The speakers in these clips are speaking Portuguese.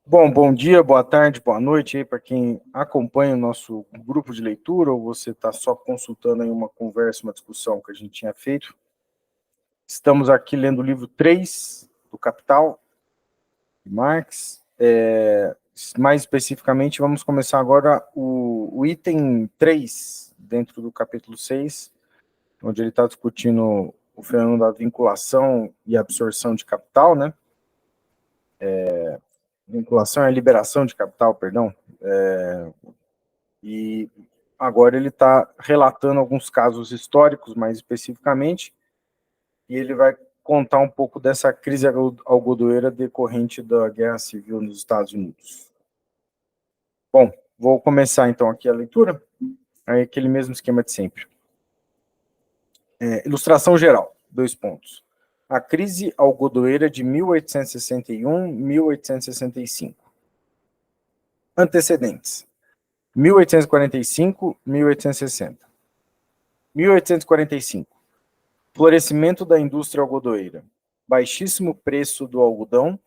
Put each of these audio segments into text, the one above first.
Bom dia, boa tarde, boa noite aí para quem acompanha o nosso grupo de leitura, ou você está só consultando aí uma conversa, uma discussão que a gente tinha feito. Estamos aqui lendo o livro 3 do Capital, de Marx. Mais especificamente, vamos começar agora o item 3, dentro do capítulo 6, onde ele está discutindo o fenômeno da vinculação e absorção de capital, né? Vinculação e liberação de capital, perdão. E agora ele está relatando alguns casos históricos, mais especificamente, e ele vai contar um pouco dessa crise algodoeira decorrente da Guerra Civil nos Estados Unidos. Bom, vou começar então aqui a leitura, aí aquele mesmo esquema de sempre. Ilustração geral, 2 pontos. A crise algodoeira de 1861-1865. Antecedentes: 1845, 1860. 1845. Florescimento da indústria algodoeira. Baixíssimo preço do algodão.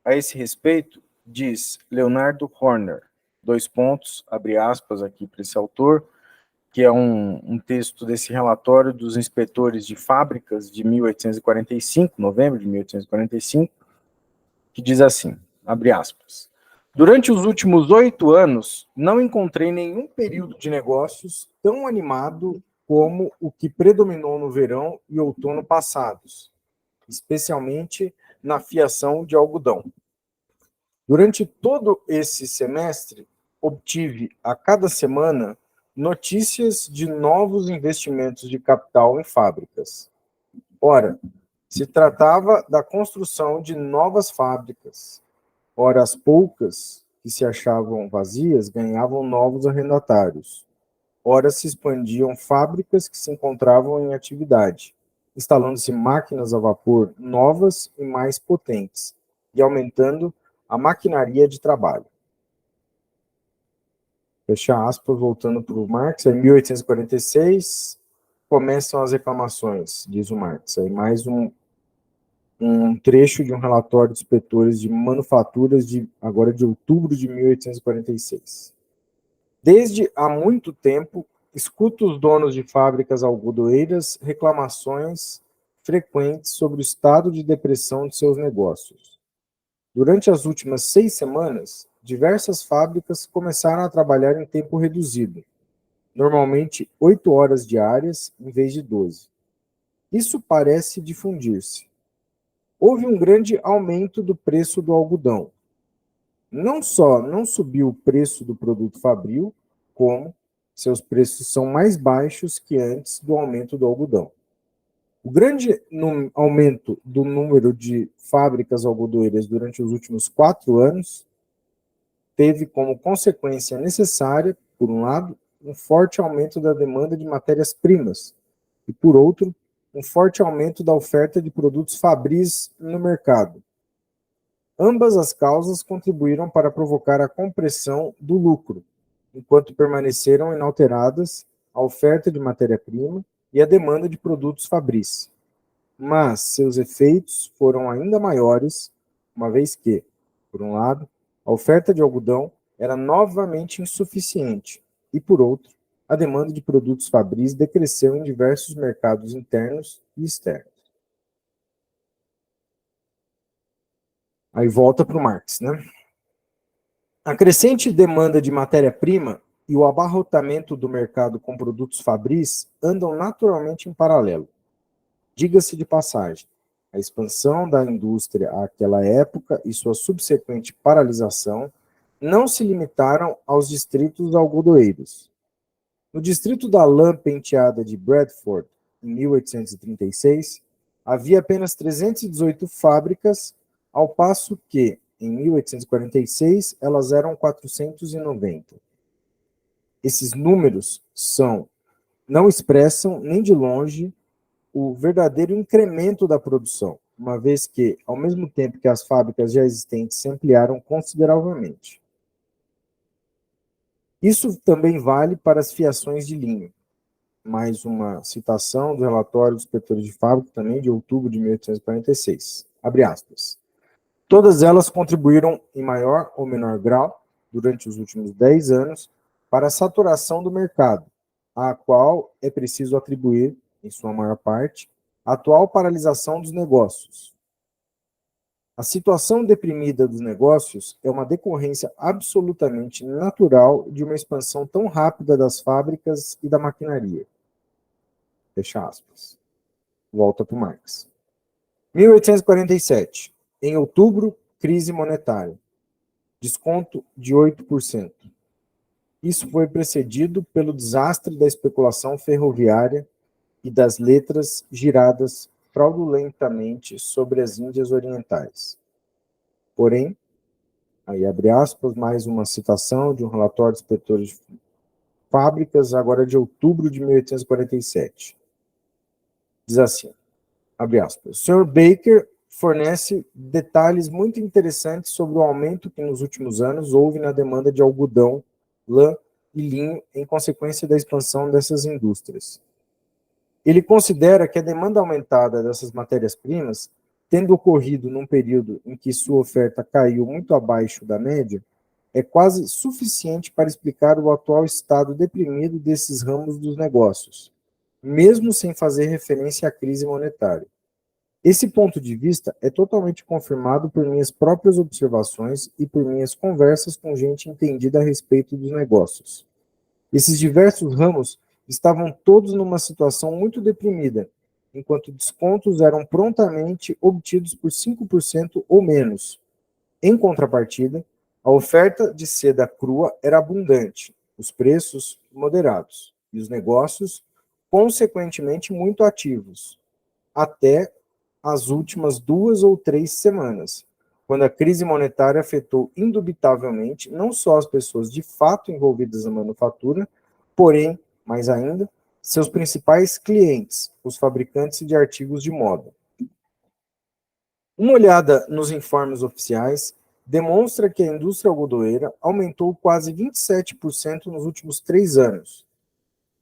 A esse respeito, diz Leonardo Horner, 2 pontos, abre aspas aqui para esse autor, que é um texto desse relatório dos inspetores de fábricas de 1845, novembro de 1845, que diz assim, abre aspas: durante os últimos 8 anos, não encontrei nenhum período de negócios tão animado como o que predominou no verão e outono passados, especialmente na fiação de algodão. Durante todo esse semestre, obtive a cada semana notícias de novos investimentos de capital em fábricas. Ora, se tratava da construção de novas fábricas. Ora, as poucas que se achavam vazias ganhavam novos arrendatários. Ora, se expandiam fábricas que se encontravam em atividade, instalando-se máquinas a vapor novas e mais potentes, e aumentando a maquinaria de trabalho. Fecha aspas, voltando para o Marx, em 1846, começam as reclamações, diz o Marx. Aí mais um trecho de um relatório dos inspetores de manufaturas agora de outubro de 1846. Desde há muito tempo, escuto os donos de fábricas algodoeiras reclamações frequentes sobre o estado de depressão de seus negócios. Durante as últimas 6 semanas, diversas fábricas começaram a trabalhar em tempo reduzido, normalmente 8 horas diárias em vez de 12. Isso parece difundir-se. Houve um grande aumento do preço do algodão. Não só não subiu o preço do produto fabril, como seus preços são mais baixos que antes do aumento do algodão. O grande aumento do número de fábricas algodoeiras durante os últimos 4 anos teve como consequência necessária, por um lado, um forte aumento da demanda de matérias-primas e, por outro, um forte aumento da oferta de produtos fabris no mercado. Ambas as causas contribuíram para provocar a compressão do lucro, enquanto permaneceram inalteradas a oferta de matéria-prima e a demanda de produtos fabris. Mas seus efeitos foram ainda maiores, uma vez que, por um lado, a oferta de algodão era novamente insuficiente e, por outro, a demanda de produtos fabris decresceu em diversos mercados internos e externos. Aí volta para o Marx, né? A crescente demanda de matéria-prima e o abarrotamento do mercado com produtos fabris andam naturalmente em paralelo. Diga-se de passagem, a expansão da indústria àquela época e sua subsequente paralisação não se limitaram aos distritos algodoeiros. No distrito da lã penteada de Bradford, em 1836, havia apenas 318 fábricas, ao passo que, em 1846, elas eram 490. Esses números não expressam nem de longe o verdadeiro incremento da produção, uma vez que, ao mesmo tempo que as fábricas já existentes se ampliaram consideravelmente. Isso também vale para as fiações de linho. Mais uma citação do relatório dos inspetores de fábrica, também de outubro de 1846. Abre aspas. Todas elas contribuíram em maior ou menor grau, durante os últimos 10 anos, para a saturação do mercado, à qual é preciso atribuir, em sua maior parte, a atual paralisação dos negócios. A situação deprimida dos negócios é uma decorrência absolutamente natural de uma expansão tão rápida das fábricas e da maquinaria. Fecha aspas. Volta para o Marx. 1847. Em outubro, crise monetária. Desconto de 8%. Isso foi precedido pelo desastre da especulação ferroviária e das letras giradas fraudulentamente sobre as Índias Orientais. Porém, aí abre aspas, mais uma citação de um relatório dos inspetores de fábricas, agora de outubro de 1847. Diz assim, abre aspas, o Sr. Baker fornece detalhes muito interessantes sobre o aumento que nos últimos anos houve na demanda de algodão, lã e linho em consequência da expansão dessas indústrias. Ele considera que a demanda aumentada dessas matérias-primas, tendo ocorrido num período em que sua oferta caiu muito abaixo da média, é quase suficiente para explicar o atual estado deprimido desses ramos dos negócios, mesmo sem fazer referência à crise monetária. Esse ponto de vista é totalmente confirmado por minhas próprias observações e por minhas conversas com gente entendida a respeito dos negócios. Esses diversos ramos estavam todos numa situação muito deprimida, enquanto descontos eram prontamente obtidos por 5% ou menos. Em contrapartida, a oferta de seda crua era abundante, os preços moderados e os negócios, consequentemente, muito ativos, até as últimas 2 ou 3 semanas, quando a crise monetária afetou indubitavelmente não só as pessoas de fato envolvidas na manufatura, porém, mais ainda, seus principais clientes, os fabricantes de artigos de moda. Uma olhada nos informes oficiais demonstra que a indústria algodoeira aumentou quase 27% nos últimos 3 anos.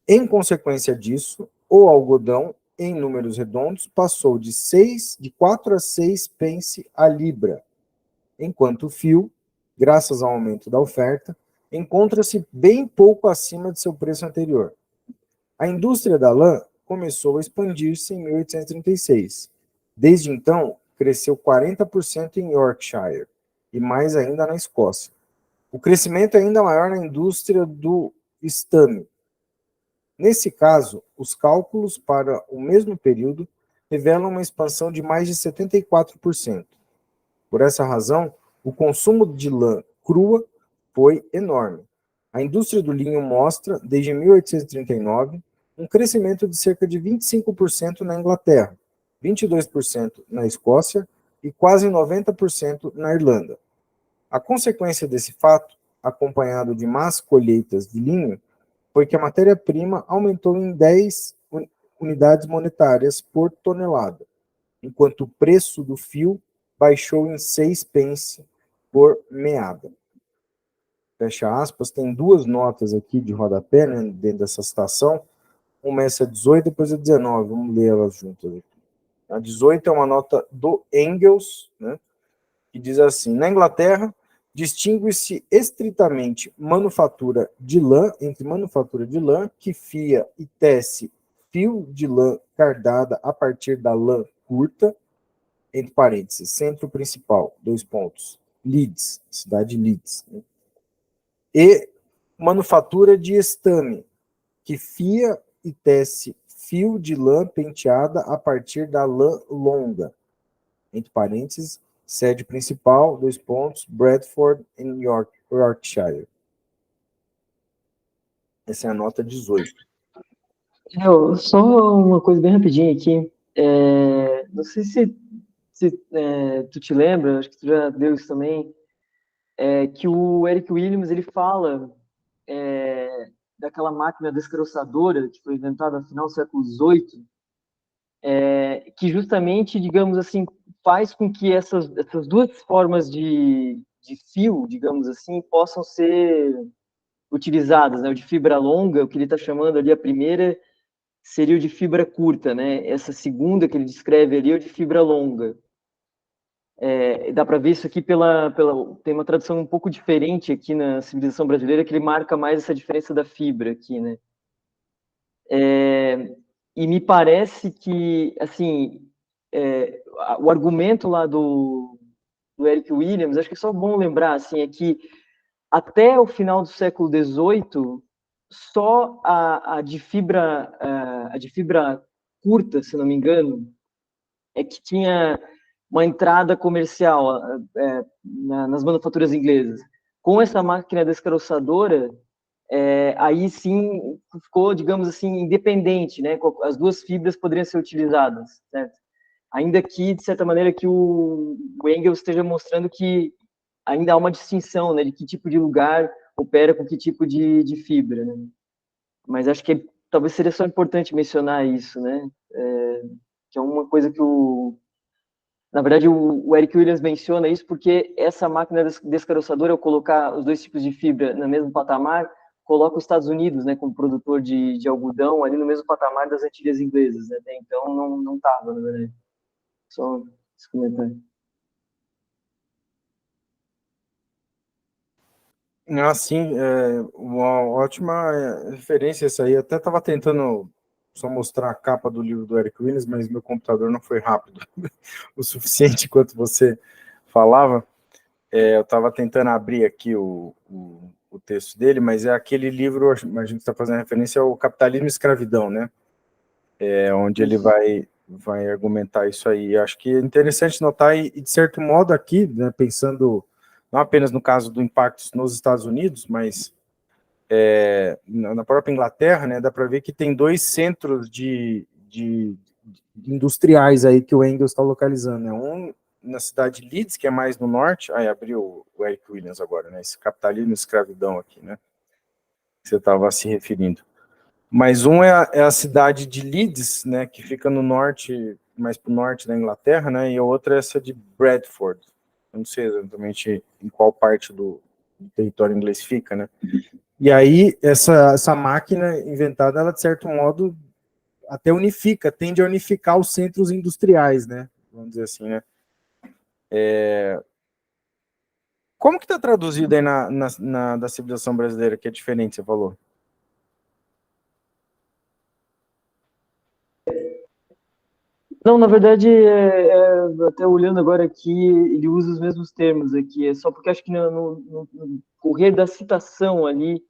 Em consequência disso, o algodão, em números redondos, passou de 4 a 6 pence a libra, enquanto o fio, graças ao aumento da oferta, encontra-se bem pouco acima de seu preço anterior. A indústria da lã começou a expandir-se em 1836. Desde então, cresceu 40% em Yorkshire e mais ainda na Escócia. O crescimento é ainda maior na indústria do estame. Nesse caso, os cálculos para o mesmo período revelam uma expansão de mais de 74%. Por essa razão, o consumo de lã crua foi enorme. A indústria do linho mostra, desde 1839, um crescimento de cerca de 25% na Inglaterra, 22% na Escócia e quase 90% na Irlanda. A consequência desse fato, acompanhado de más colheitas de linho, foi que a matéria-prima aumentou em 10 unidades monetárias por tonelada, enquanto o preço do fio baixou em 6 pence por meada. Fecha aspas, tem 2 notas aqui de rodapé, né, dentro dessa citação, uma é essa 18, depois a 19, vamos ler elas juntas aqui. A 18 é uma nota do Engels, né, que diz assim, na Inglaterra, distingue-se estritamente manufatura de lã, entre manufatura de lã, que fia e tece fio de lã cardada a partir da lã curta, entre parênteses, centro principal, 2 pontos, Leeds, cidade de Leeds, né? E manufatura de estame, que fia e tece fio de lã penteada a partir da lã longa, entre parênteses, sede principal, 2 pontos, Bradford, em Yorkshire. Essa é a nota 18. Só uma coisa bem rapidinha aqui. Não sei se tu te lembra, acho que tu já deu isso também, que o Eric Williams ele fala daquela máquina descarroçadora que foi inventada no final do século XVIII, que justamente, digamos assim, faz com que essas 2 formas de fio, digamos assim, possam ser utilizadas, né? O de fibra longa, o que ele está chamando ali, a primeira seria o de fibra curta, né? Essa segunda que ele descreve ali é o de fibra longa. Dá para ver isso aqui tem uma tradução um pouco diferente aqui na civilização brasileira, que ele marca mais essa diferença da fibra aqui, né? E me parece que, assim, o argumento lá do Eric Williams, acho que é só bom lembrar, assim, é que até o final do século XVIII, só a de fibra curta, se não me engano, é que tinha uma entrada comercial nas manufaturas inglesas. Com essa máquina descaroçadora, aí sim ficou, digamos assim, independente, né? As duas fibras poderiam ser utilizadas, certo? Ainda que, de certa maneira, que o Engels esteja mostrando que ainda há uma distinção, né, de que tipo de lugar opera com que tipo de fibra, né? Mas acho que talvez seria só importante mencionar isso, né? Que é uma coisa que na verdade, o Eric Williams menciona isso porque essa máquina descaroçadora, ao colocar os dois tipos de fibra no mesmo patamar, coloca os Estados Unidos, né, como produtor de algodão, ali no mesmo patamar das Antilhas Inglesas, né? Até então não estava, na verdade. Só esse comentário. Sim, uma ótima referência essa aí. Eu até estava tentando só mostrar a capa do livro do Eric Williams, mas meu computador não foi rápido o suficiente enquanto você falava. Eu estava tentando abrir aqui o texto dele, mas é aquele livro, a gente está fazendo referência ao Capitalismo e Escravidão, né? Onde ele vai argumentar isso aí. Eu acho que é interessante notar, e de certo modo aqui, né, pensando não apenas no caso do impacto nos Estados Unidos, mas na própria Inglaterra, né, dá para ver que tem dois centros de industriais aí que o Engels está localizando. Né? Um na cidade de Leeds, que é mais no norte, abriu o Eric Williams agora, né, esse capitalismo e escravidão aqui, né, que você estava se referindo. Mas um é a cidade de Leeds, né, que fica no norte, mais para o norte da Inglaterra, né, e a outra é essa de Bradford. Eu não sei exatamente em qual parte do território inglês fica, né. E aí, essa máquina inventada, ela, de certo modo, até unifica, tende a unificar os centros industriais, né, vamos dizer assim, né. Como que está traduzido aí da civilização brasileira, que é diferente, você falou? Não, na verdade, até olhando agora aqui, ele usa os mesmos termos aqui, é só porque acho que no correr da citação ali,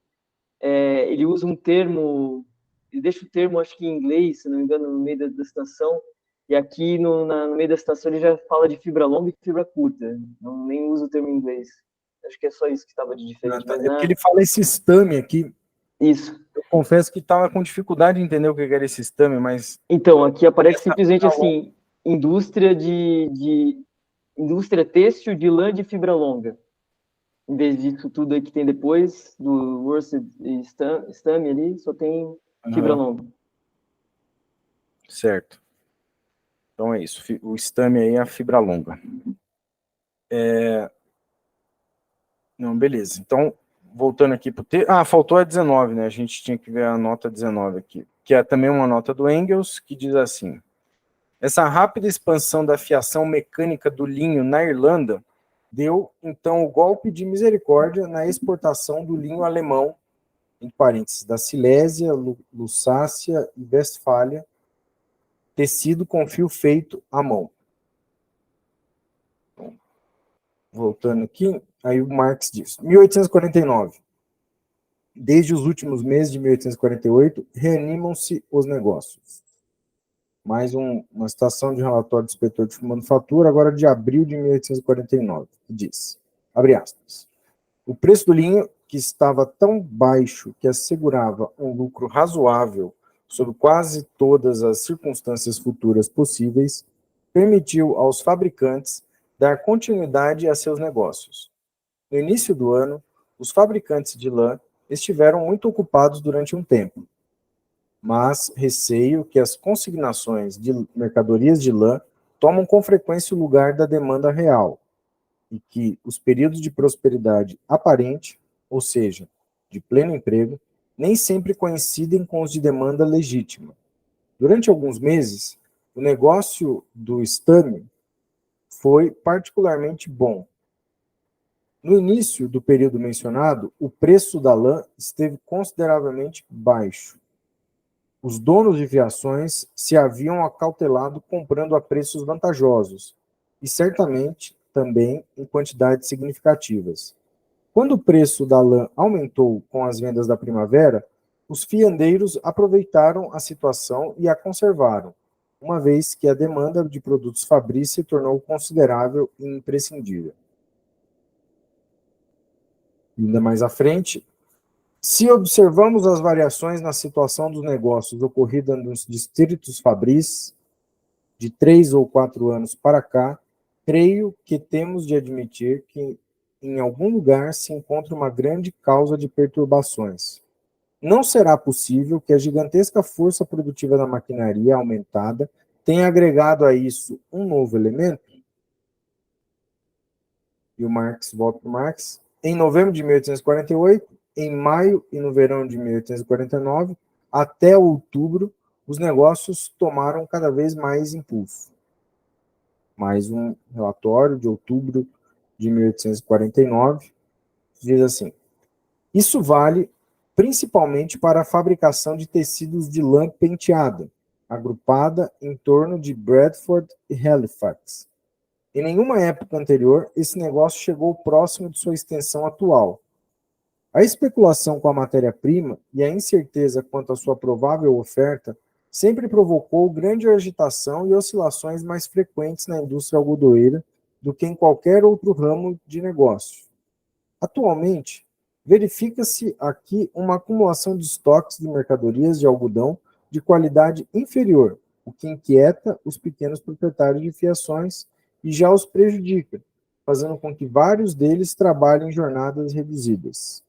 ele usa um termo, ele deixa o termo, acho que em inglês, se não me engano, no meio da citação, e aqui no meio da citação ele já fala de fibra longa e fibra curta, não nem usa o termo em inglês. Acho que é só isso que estava de diferente, mas É porque ele fala esse stame aqui. Isso. Eu confesso que estava com dificuldade de entender o que era esse stame, mas... Então, aqui aparece simplesmente assim, indústria têxtil de lã de fibra longa. Em vez disso tudo aí que tem depois, do worsted e stame ali, só tem fibra longa. Certo. Então é isso. O stame aí é a fibra longa. Não, beleza. Então, voltando aqui para o texto... faltou a 19, né? A gente tinha que ver a nota 19 aqui, que é também uma nota do Engels, que diz assim: essa rápida expansão da fiação mecânica do linho na Irlanda deu, então, o golpe de misericórdia na exportação do linho alemão, em parênteses, da Silésia, Lusácia e Westfália, tecido com fio feito à mão. Voltando aqui, aí o Marx diz, 1849. Desde os últimos meses de 1848, reanimam-se os negócios. Mais uma citação de relatório do inspetor de manufatura, agora de abril de 1849, que diz, abre aspas, o preço do linho, que estava tão baixo que assegurava um lucro razoável sob quase todas as circunstâncias futuras possíveis, permitiu aos fabricantes dar continuidade a seus negócios. No início do ano, os fabricantes de lã estiveram muito ocupados durante um tempo, mas receio que as consignações de mercadorias de lã tomam com frequência o lugar da demanda real, e que os períodos de prosperidade aparente, ou seja, de pleno emprego, nem sempre coincidem com os de demanda legítima. Durante alguns meses, o negócio do estame foi particularmente bom. No início do período mencionado, o preço da lã esteve consideravelmente baixo. Os donos de fiações se haviam acautelado comprando a preços vantajosos, e certamente também em quantidades significativas. Quando o preço da lã aumentou com as vendas da primavera, os fiandeiros aproveitaram a situação e a conservaram, uma vez que a demanda de produtos fabris se tornou considerável e imprescindível. Ainda mais à frente, se observamos as variações na situação dos negócios ocorridas nos distritos fabris, de 3 ou 4 anos para cá, creio que temos de admitir que em algum lugar se encontra uma grande causa de perturbações. Não será possível que a gigantesca força produtiva da maquinaria aumentada tenha agregado a isso um novo elemento? E o Marx, volta para o Marx. Em novembro de 1848, em maio e no verão de 1849, até outubro, os negócios tomaram cada vez mais impulso. Mais um relatório de outubro de 1849 diz assim: isso vale principalmente para a fabricação de tecidos de lã penteada, agrupada em torno de Bradford e Halifax. Em nenhuma época anterior, esse negócio chegou próximo de sua extensão atual. A especulação com a matéria-prima e a incerteza quanto à sua provável oferta sempre provocou grande agitação e oscilações mais frequentes na indústria algodoeira do que em qualquer outro ramo de negócio. Atualmente, verifica-se aqui uma acumulação de estoques de mercadorias de algodão de qualidade inferior, o que inquieta os pequenos proprietários de fiações e já os prejudica, fazendo com que vários deles trabalhem em jornadas reduzidas.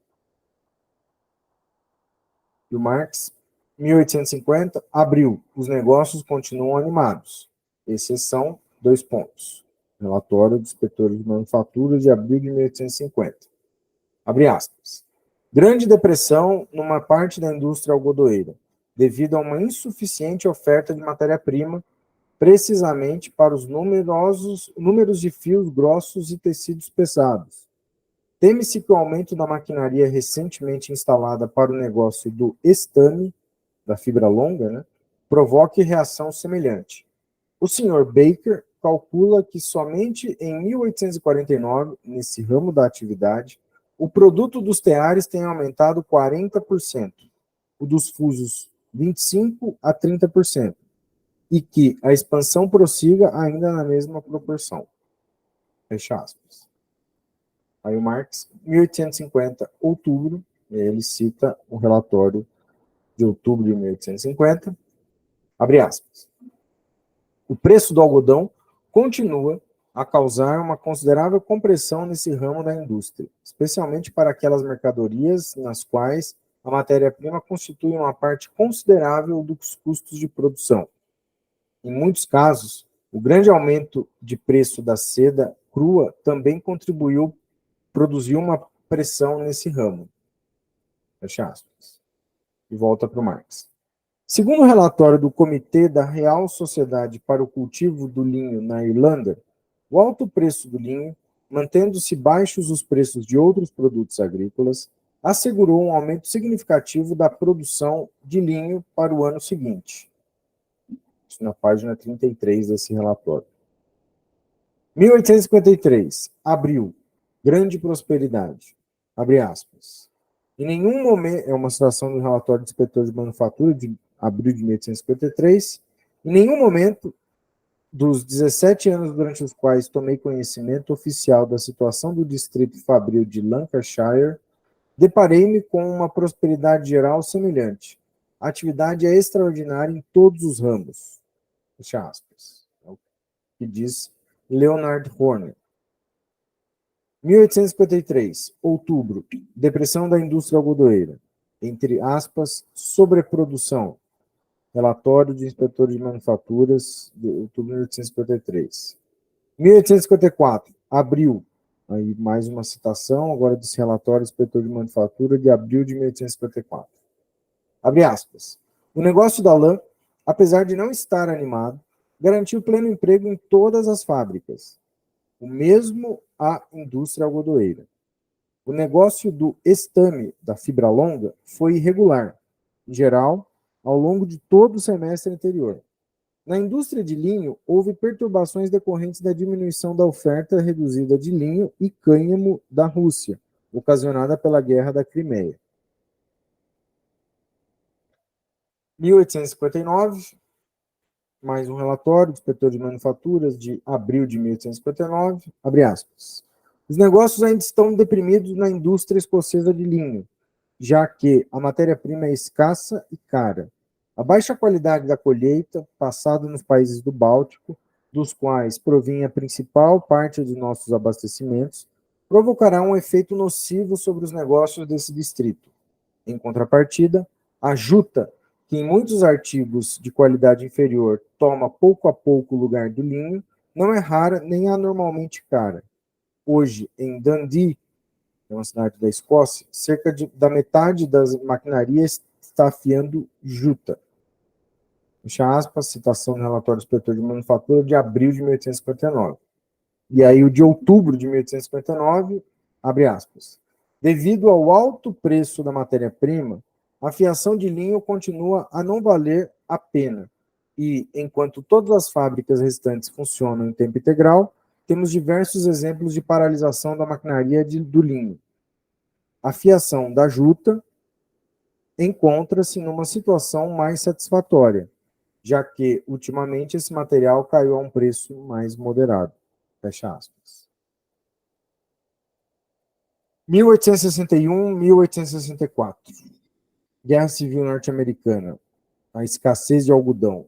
E o Marx, 1850, abril. Os negócios continuam animados. Exceção, 2 pontos. Relatório dos inspetores de manufatura de abril de 1850. Abre aspas. Grande depressão numa parte da indústria algodoeira, devido a uma insuficiente oferta de matéria-prima, precisamente para os números de fios grossos e tecidos pesados. Teme-se que o aumento da maquinaria recentemente instalada para o negócio do estame, da fibra longa, provoque reação semelhante. O Sr. Baker calcula que somente em 1849, nesse ramo da atividade, o produto dos teares tem aumentado 40%, o dos fusos 25% a 30%, e que a expansão prossiga ainda na mesma proporção. Fecha aspas. Aí o Marx, 1850, outubro, ele cita um relatório de outubro de 1850, abre aspas. O preço do algodão continua a causar uma considerável compressão nesse ramo da indústria, especialmente para aquelas mercadorias nas quais a matéria-prima constitui uma parte considerável dos custos de produção. Em muitos casos, o grande aumento de preço da seda crua também produziu uma pressão nesse ramo. Fecha aspas. E volta para o Marx. Segundo o relatório do Comitê da Real Sociedade para o Cultivo do Linho na Irlanda, o alto preço do linho, mantendo-se baixos os preços de outros produtos agrícolas, assegurou um aumento significativo da produção de linho para o ano seguinte. Isso na página 33 desse relatório. 1853, abril, grande prosperidade. Abre aspas. Em nenhum momento, é uma citação do relatório do inspetor de manufatura de abril de 1853, em nenhum momento dos 17 anos durante os quais tomei conhecimento oficial da situação do distrito fabril de Lancashire, deparei-me com uma prosperidade geral semelhante. A atividade é extraordinária em todos os ramos. Fecha aspas. É o que diz Leonard Horner. 1853, outubro, depressão da indústria algodoeira, entre aspas, sobreprodução, relatório de inspetor de manufaturas, de outubro de 1853. 1854, abril, aí mais uma citação, agora desse relatório do inspetor de manufatura de abril de 1854. Abre aspas. O negócio da lã, apesar de não estar animado, garantiu pleno emprego em todas as fábricas. O mesmo a indústria algodoeira. O negócio do estame, da fibra longa, foi irregular, em geral, ao longo de todo o semestre anterior. Na indústria de linho, houve perturbações decorrentes da diminuição da oferta reduzida de linho e cânhamo da Rússia, ocasionada pela Guerra da Crimeia. 1859, mais um relatório do inspetor de manufaturas de abril de 1859, abre aspas. Os negócios ainda estão deprimidos na indústria escocesa de linho, já que a matéria-prima é escassa e cara. A baixa qualidade da colheita, passada nos países do Báltico, dos quais provinha a principal parte de nossos abastecimentos, provocará um efeito nocivo sobre os negócios desse distrito. Em contrapartida, a juta, que em muitos artigos de qualidade inferior toma pouco a pouco o lugar do linho, não é rara nem anormalmente cara. Hoje, em Dundee, é uma cidade da Escócia, cerca da metade das maquinarias está afiando juta. Fecha aspas, citação do relatório do inspetor de manufatura de abril de 1859. E aí o de outubro de 1859, abre aspas. Devido ao alto preço da matéria-prima, a fiação de linho continua a não valer a pena. E, enquanto todas as fábricas restantes funcionam em tempo integral, temos diversos exemplos de paralisação da maquinaria do linho. A fiação da juta encontra-se numa situação mais satisfatória, já que, ultimamente, esse material caiu a um preço mais moderado. Fecha aspas. 1861, 1864. Guerra Civil Norte-Americana. A escassez de algodão.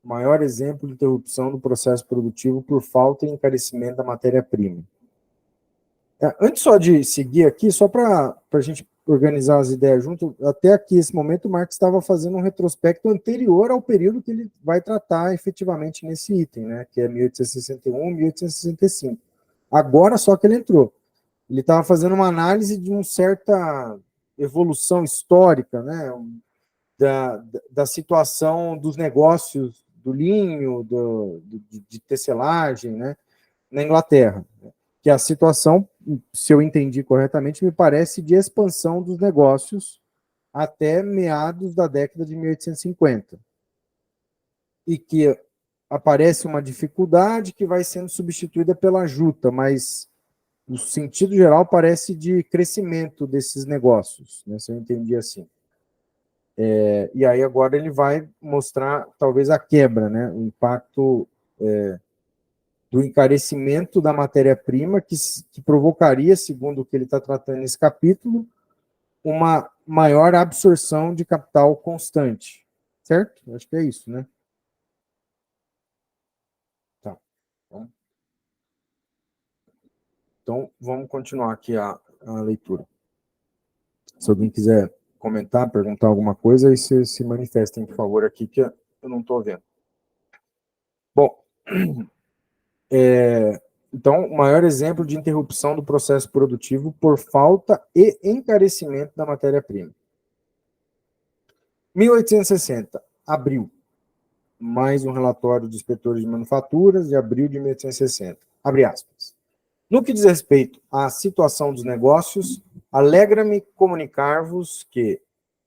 Maior exemplo de interrupção do processo produtivo por falta e encarecimento da matéria-prima. Antes só de seguir aqui, só para a gente organizar as ideias junto, até aqui, esse momento, o Marx estava fazendo um retrospecto anterior ao período que ele vai tratar efetivamente nesse item, né, que é 1861, 1865. Agora só que ele entrou. Ele estava fazendo uma análise de uma certa evolução histórica, né, da situação dos negócios do linho, de tecelagem, né, na Inglaterra. Que a situação, se eu entendi corretamente, me parece de expansão dos negócios até meados da década de 1850. E que aparece uma dificuldade que vai sendo substituída pela juta, mas o sentido geral parece de crescimento desses negócios, né, se eu entendi assim. E aí agora ele vai mostrar talvez a quebra, né, o impacto do encarecimento da matéria-prima que provocaria, segundo o que ele está tratando nesse capítulo, uma maior absorção de capital constante. Certo? Acho que é isso, né? Tá. Então, vamos continuar aqui a leitura. Se alguém quiser comentar, perguntar alguma coisa, aí se manifestem, por favor, aqui, que eu não estou vendo. Bom, então, o maior exemplo de interrupção do processo produtivo por falta e encarecimento da matéria-prima. 1860, abril. Mais um relatório dos inspetores de manufaturas de abril de 1860. Abre aspas. No que diz respeito à situação dos negócios, alegra-me comunicar-vos que,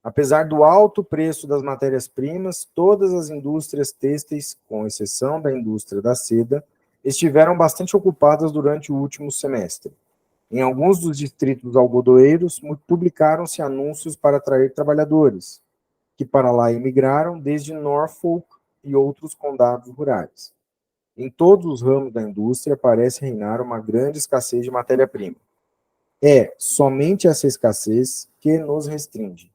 apesar do alto preço das matérias-primas, todas as indústrias têxteis, com exceção da indústria da seda, estiveram bastante ocupadas durante o último semestre. Em alguns dos distritos algodoeiros, publicaram-se anúncios para atrair trabalhadores, que para lá emigraram desde Norfolk e outros condados rurais. Em todos os ramos da indústria parece reinar uma grande escassez de matéria-prima. É somente essa escassez que nos restringe.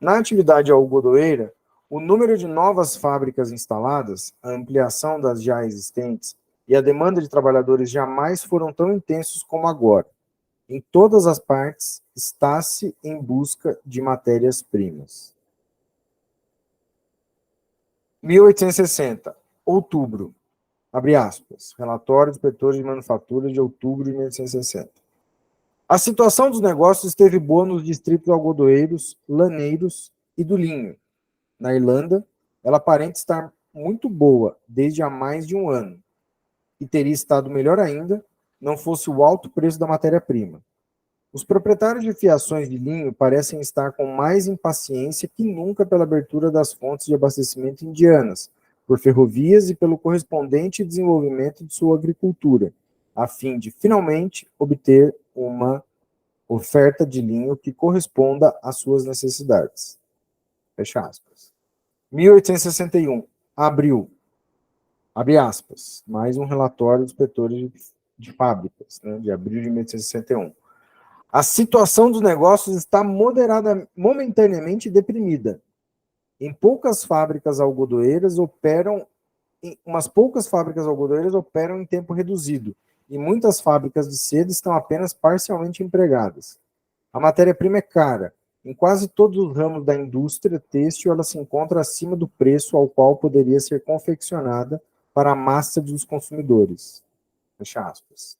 Na atividade algodoeira, o número de novas fábricas instaladas, a ampliação das já existentes e a demanda de trabalhadores jamais foram tão intensos como agora. Em todas as partes, está-se em busca de matérias-primas. 1860, outubro, abre aspas, relatório do inspetor de manufatura de outubro de 1860. A situação dos negócios esteve boa nos distritos algodoeiros, laneiros e do linho. Na Irlanda, ela aparenta estar muito boa desde há mais de um ano. e teria estado melhor ainda, não fosse o alto preço da matéria-prima. Os proprietários de fiações de linho parecem estar com mais impaciência que nunca pela abertura das fontes de abastecimento indianas, por ferrovias e pelo correspondente desenvolvimento de sua agricultura, a fim de, finalmente, obter uma oferta de linho que corresponda às suas necessidades. Fecha aspas. 1861, abril. Abre aspas. Mais um relatório dos inspetores de fábricas, né, de abril de 1861. A situação dos negócios está momentaneamente deprimida. Umas poucas fábricas algodoeiras operam em tempo reduzido, e muitas fábricas de seda estão apenas parcialmente empregadas. A matéria-prima é cara. Em quase todos os ramos da indústria têxtil, ela se encontra acima do preço ao qual poderia ser confeccionada para a massa dos consumidores. Fecha aspas.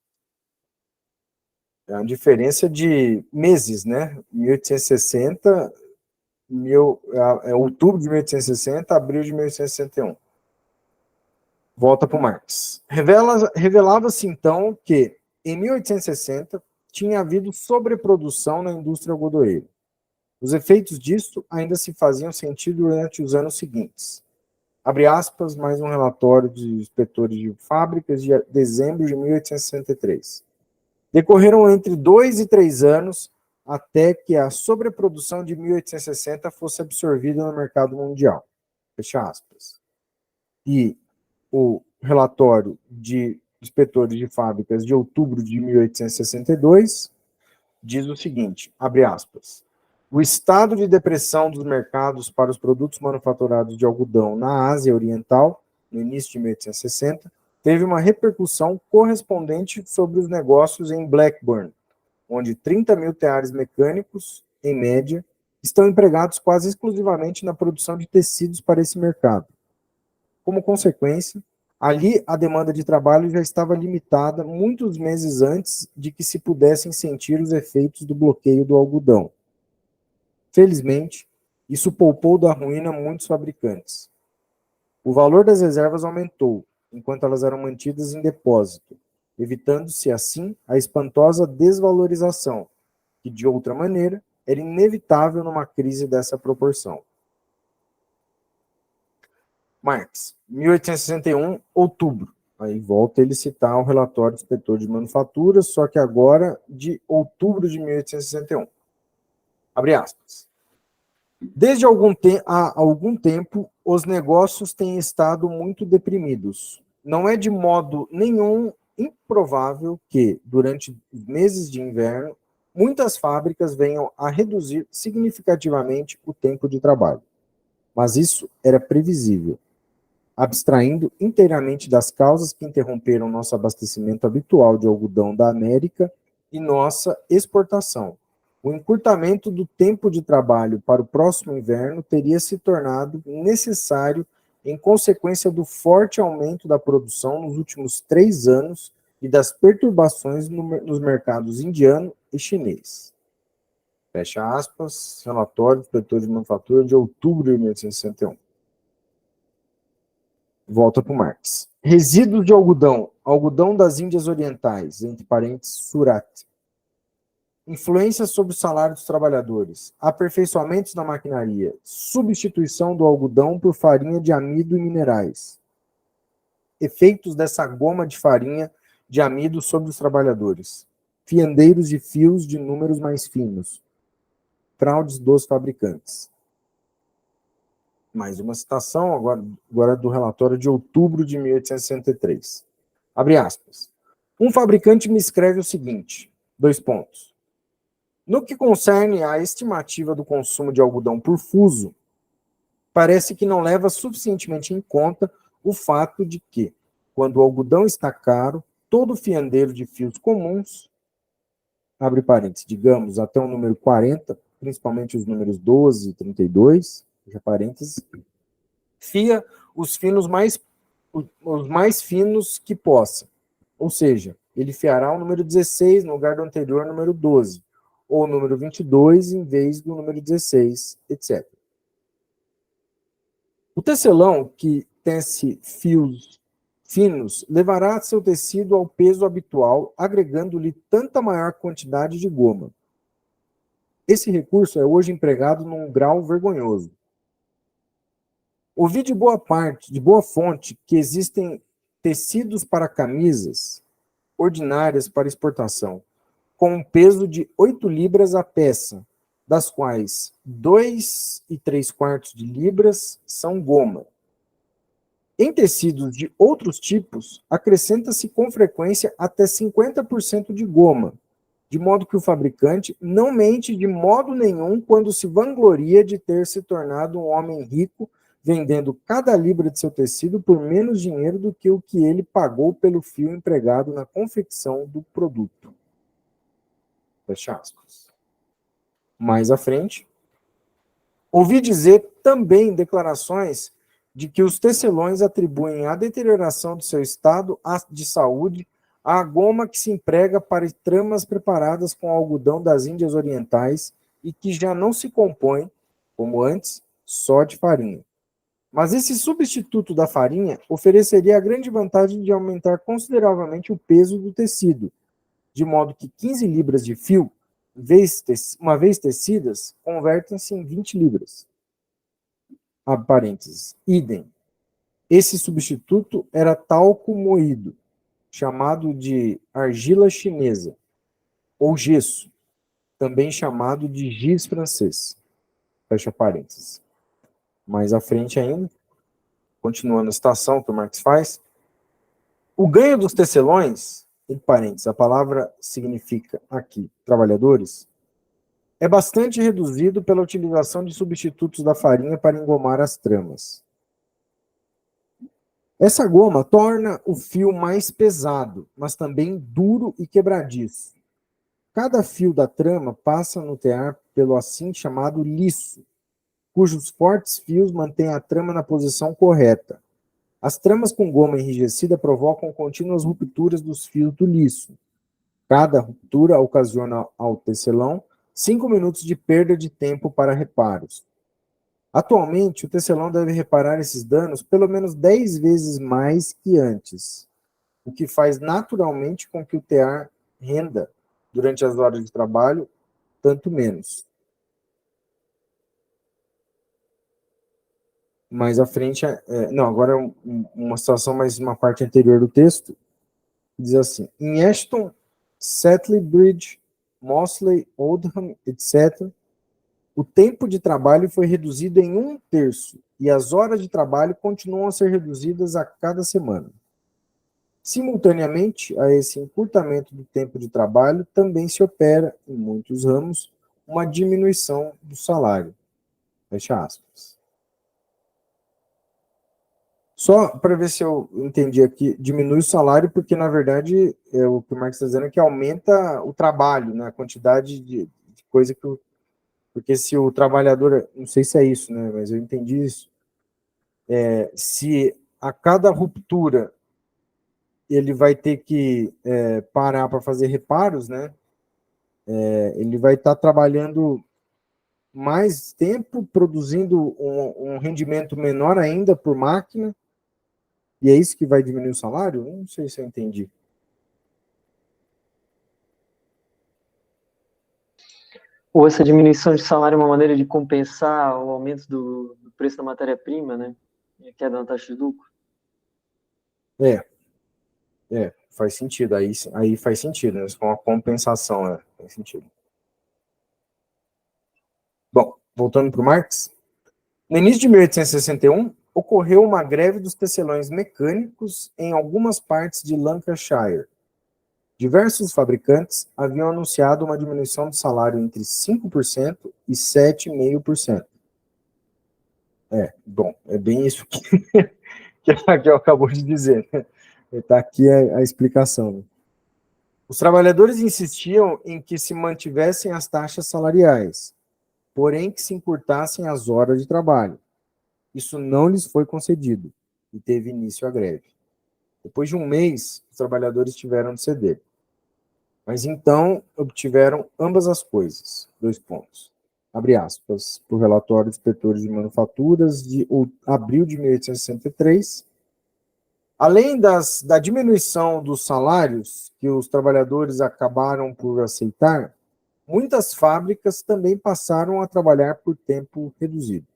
É uma diferença de meses, né? 1860, outubro de 1860, abril de 1861. Volta para o Marx. Revelava-se, então, que, em 1860, tinha havido sobreprodução na indústria algodoeira. Os efeitos disso ainda se faziam sentir durante os anos seguintes. Abre aspas, mais um relatório de inspetores de fábricas de dezembro de 1863. Decorreram entre 2 e 3 anos até que a sobreprodução de 1860 fosse absorvida no mercado mundial. Fecha aspas. E o relatório de inspetores de fábricas de outubro de 1862 diz o seguinte, abre aspas, o estado de depressão dos mercados para os produtos manufaturados de algodão na Ásia Oriental, no início de 1860, teve uma repercussão correspondente sobre os negócios em Blackburn, onde 30 mil teares mecânicos, em média, estão empregados quase exclusivamente na produção de tecidos para esse mercado. Como consequência, ali a demanda de trabalho já estava limitada muitos meses antes de que se pudessem sentir os efeitos do bloqueio do algodão. Felizmente, isso poupou da ruína muitos fabricantes. O valor das reservas aumentou, enquanto elas eram mantidas em depósito, evitando-se assim a espantosa desvalorização, que de outra maneira era inevitável numa crise dessa proporção. Marx, 1861, outubro. Aí volta ele citar o relatório do inspetor de manufaturas, só que agora de outubro de 1861. Abre aspas. Desde há algum tempo, os negócios têm estado muito deprimidos. Não é de modo nenhum improvável que, durante os meses de inverno, muitas fábricas venham a reduzir significativamente o tempo de trabalho. Mas isso era previsível. Abstraindo inteiramente das causas que interromperam nosso abastecimento habitual de algodão da América e nossa exportação. O encurtamento do tempo de trabalho para o próximo inverno teria se tornado necessário em consequência do forte aumento da produção nos últimos 3 anos e das perturbações nos mercados indiano e chinês. Fecha aspas, relatório do inspetor de manufatura de outubro de 1861. Volta para o Marx. Resíduos de algodão, algodão das Índias Orientais, entre parênteses, Surat. Influência sobre o salário dos trabalhadores, aperfeiçoamentos na maquinaria, substituição do algodão por farinha de amido e minerais. Efeitos dessa goma de farinha de amido sobre os trabalhadores. Fiandeiros de fios de números mais finos. Fraudes dos fabricantes. Mais uma citação, agora do relatório de outubro de 1863. Abre aspas. Um fabricante me escreve o seguinte, 2 pontos. No que concerne à estimativa do consumo de algodão por fuso, parece que não leva suficientemente em conta o fato de que, quando o algodão está caro, todo fiandeiro de fios comuns, abre parênteses, digamos, até o número 40, principalmente os números 12 e 32, fecha parênteses, fia os mais finos que possa. Ou seja, ele fiará o número 16 no lugar do anterior número 12, ou o número 22 em vez do número 16, etc. O tecelão que tece fios finos levará seu tecido ao peso habitual, agregando-lhe tanta maior quantidade de goma. Esse recurso é hoje empregado num grau vergonhoso. Ouvi de boa fonte, que existem tecidos para camisas ordinárias para exportação, com um peso de 8 libras a peça, das quais 2,75 libras são goma. Em tecidos de outros tipos, acrescenta-se com frequência até 50% de goma, de modo que o fabricante não mente de modo nenhum quando se vangloria de ter se tornado um homem rico, vendendo cada libra de seu tecido por menos dinheiro do que o que ele pagou pelo fio empregado na confecção do produto. Fecha aspas. Mais à frente, ouvi dizer também declarações de que os tecelões atribuem a deterioração do seu estado de saúde à goma que se emprega para tramas preparadas com algodão das Índias Orientais e que já não se compõe, como antes, só de farinha. Mas esse substituto da farinha ofereceria a grande vantagem de aumentar consideravelmente o peso do tecido, de modo que 15 libras de fio, uma vez tecidas, convertem-se em 20 libras. Abre parênteses. Idem. Esse substituto era talco moído, chamado de argila chinesa, ou gesso, também chamado de giz francês. Fecha parênteses. Mais à frente ainda, continuando a citação que o Marx faz, o ganho dos tecelões, entre parênteses, a palavra significa aqui trabalhadores, é bastante reduzido pela utilização de substitutos da farinha para engomar as tramas. Essa goma torna o fio mais pesado, mas também duro e quebradiço. Cada fio da trama passa no tear pelo assim chamado liço, cujos fortes fios mantêm a trama na posição correta. As tramas com goma enrijecida provocam contínuas rupturas dos fios do liço. Cada ruptura ocasiona ao tecelão 5 minutos de perda de tempo para reparos. Atualmente, o tecelão deve reparar esses danos pelo menos 10 vezes mais que antes, o que faz naturalmente com que o tear renda, durante as horas de trabalho, tanto menos. Mais à frente, agora uma situação mais uma parte anterior do texto, diz assim, em Ashton, Setley Bridge, Mosley, Oldham, etc., o tempo de trabalho foi reduzido em 1/3 e as horas de trabalho continuam a ser reduzidas a cada semana. Simultaneamente a esse encurtamento do tempo de trabalho, também se opera, em muitos ramos, uma diminuição do salário. Fecha aspas. Só para ver se eu entendi aqui, diminui o salário porque, na verdade, o que o Marx está dizendo é que aumenta o trabalho, né, a quantidade de coisa que porque se o trabalhador, não sei se é isso, né, mas eu entendi isso, se a cada ruptura ele vai ter que parar para fazer reparos, né, ele vai estar trabalhando mais tempo, produzindo um rendimento menor ainda por máquina, e é isso que vai diminuir o salário? Não sei se eu entendi. Ou essa diminuição de salário é uma maneira de compensar o aumento do preço da matéria-prima, né? E a queda na taxa de lucro. Faz sentido. Aí faz sentido, né? Com a compensação, faz sentido. Bom, voltando para o Marx. No início de 1861, ocorreu uma greve dos tecelões mecânicos em algumas partes de Lancashire. Diversos fabricantes haviam anunciado uma diminuição do salário entre 5% e 7,5%. Bom, é bem isso que eu acabou de dizer. Está aqui a explicação. Os trabalhadores insistiam em que se mantivessem as taxas salariais, porém que se encurtassem as horas de trabalho. Isso não lhes foi concedido e teve início a greve. Depois de um mês, os trabalhadores tiveram de ceder. Mas então obtiveram ambas as coisas. 2 pontos. Abre aspas, por relatório dos inspetores de manufaturas de abril de 1863, Além da diminuição dos salários que os trabalhadores acabaram por aceitar, muitas fábricas também passaram a trabalhar por tempo reduzido.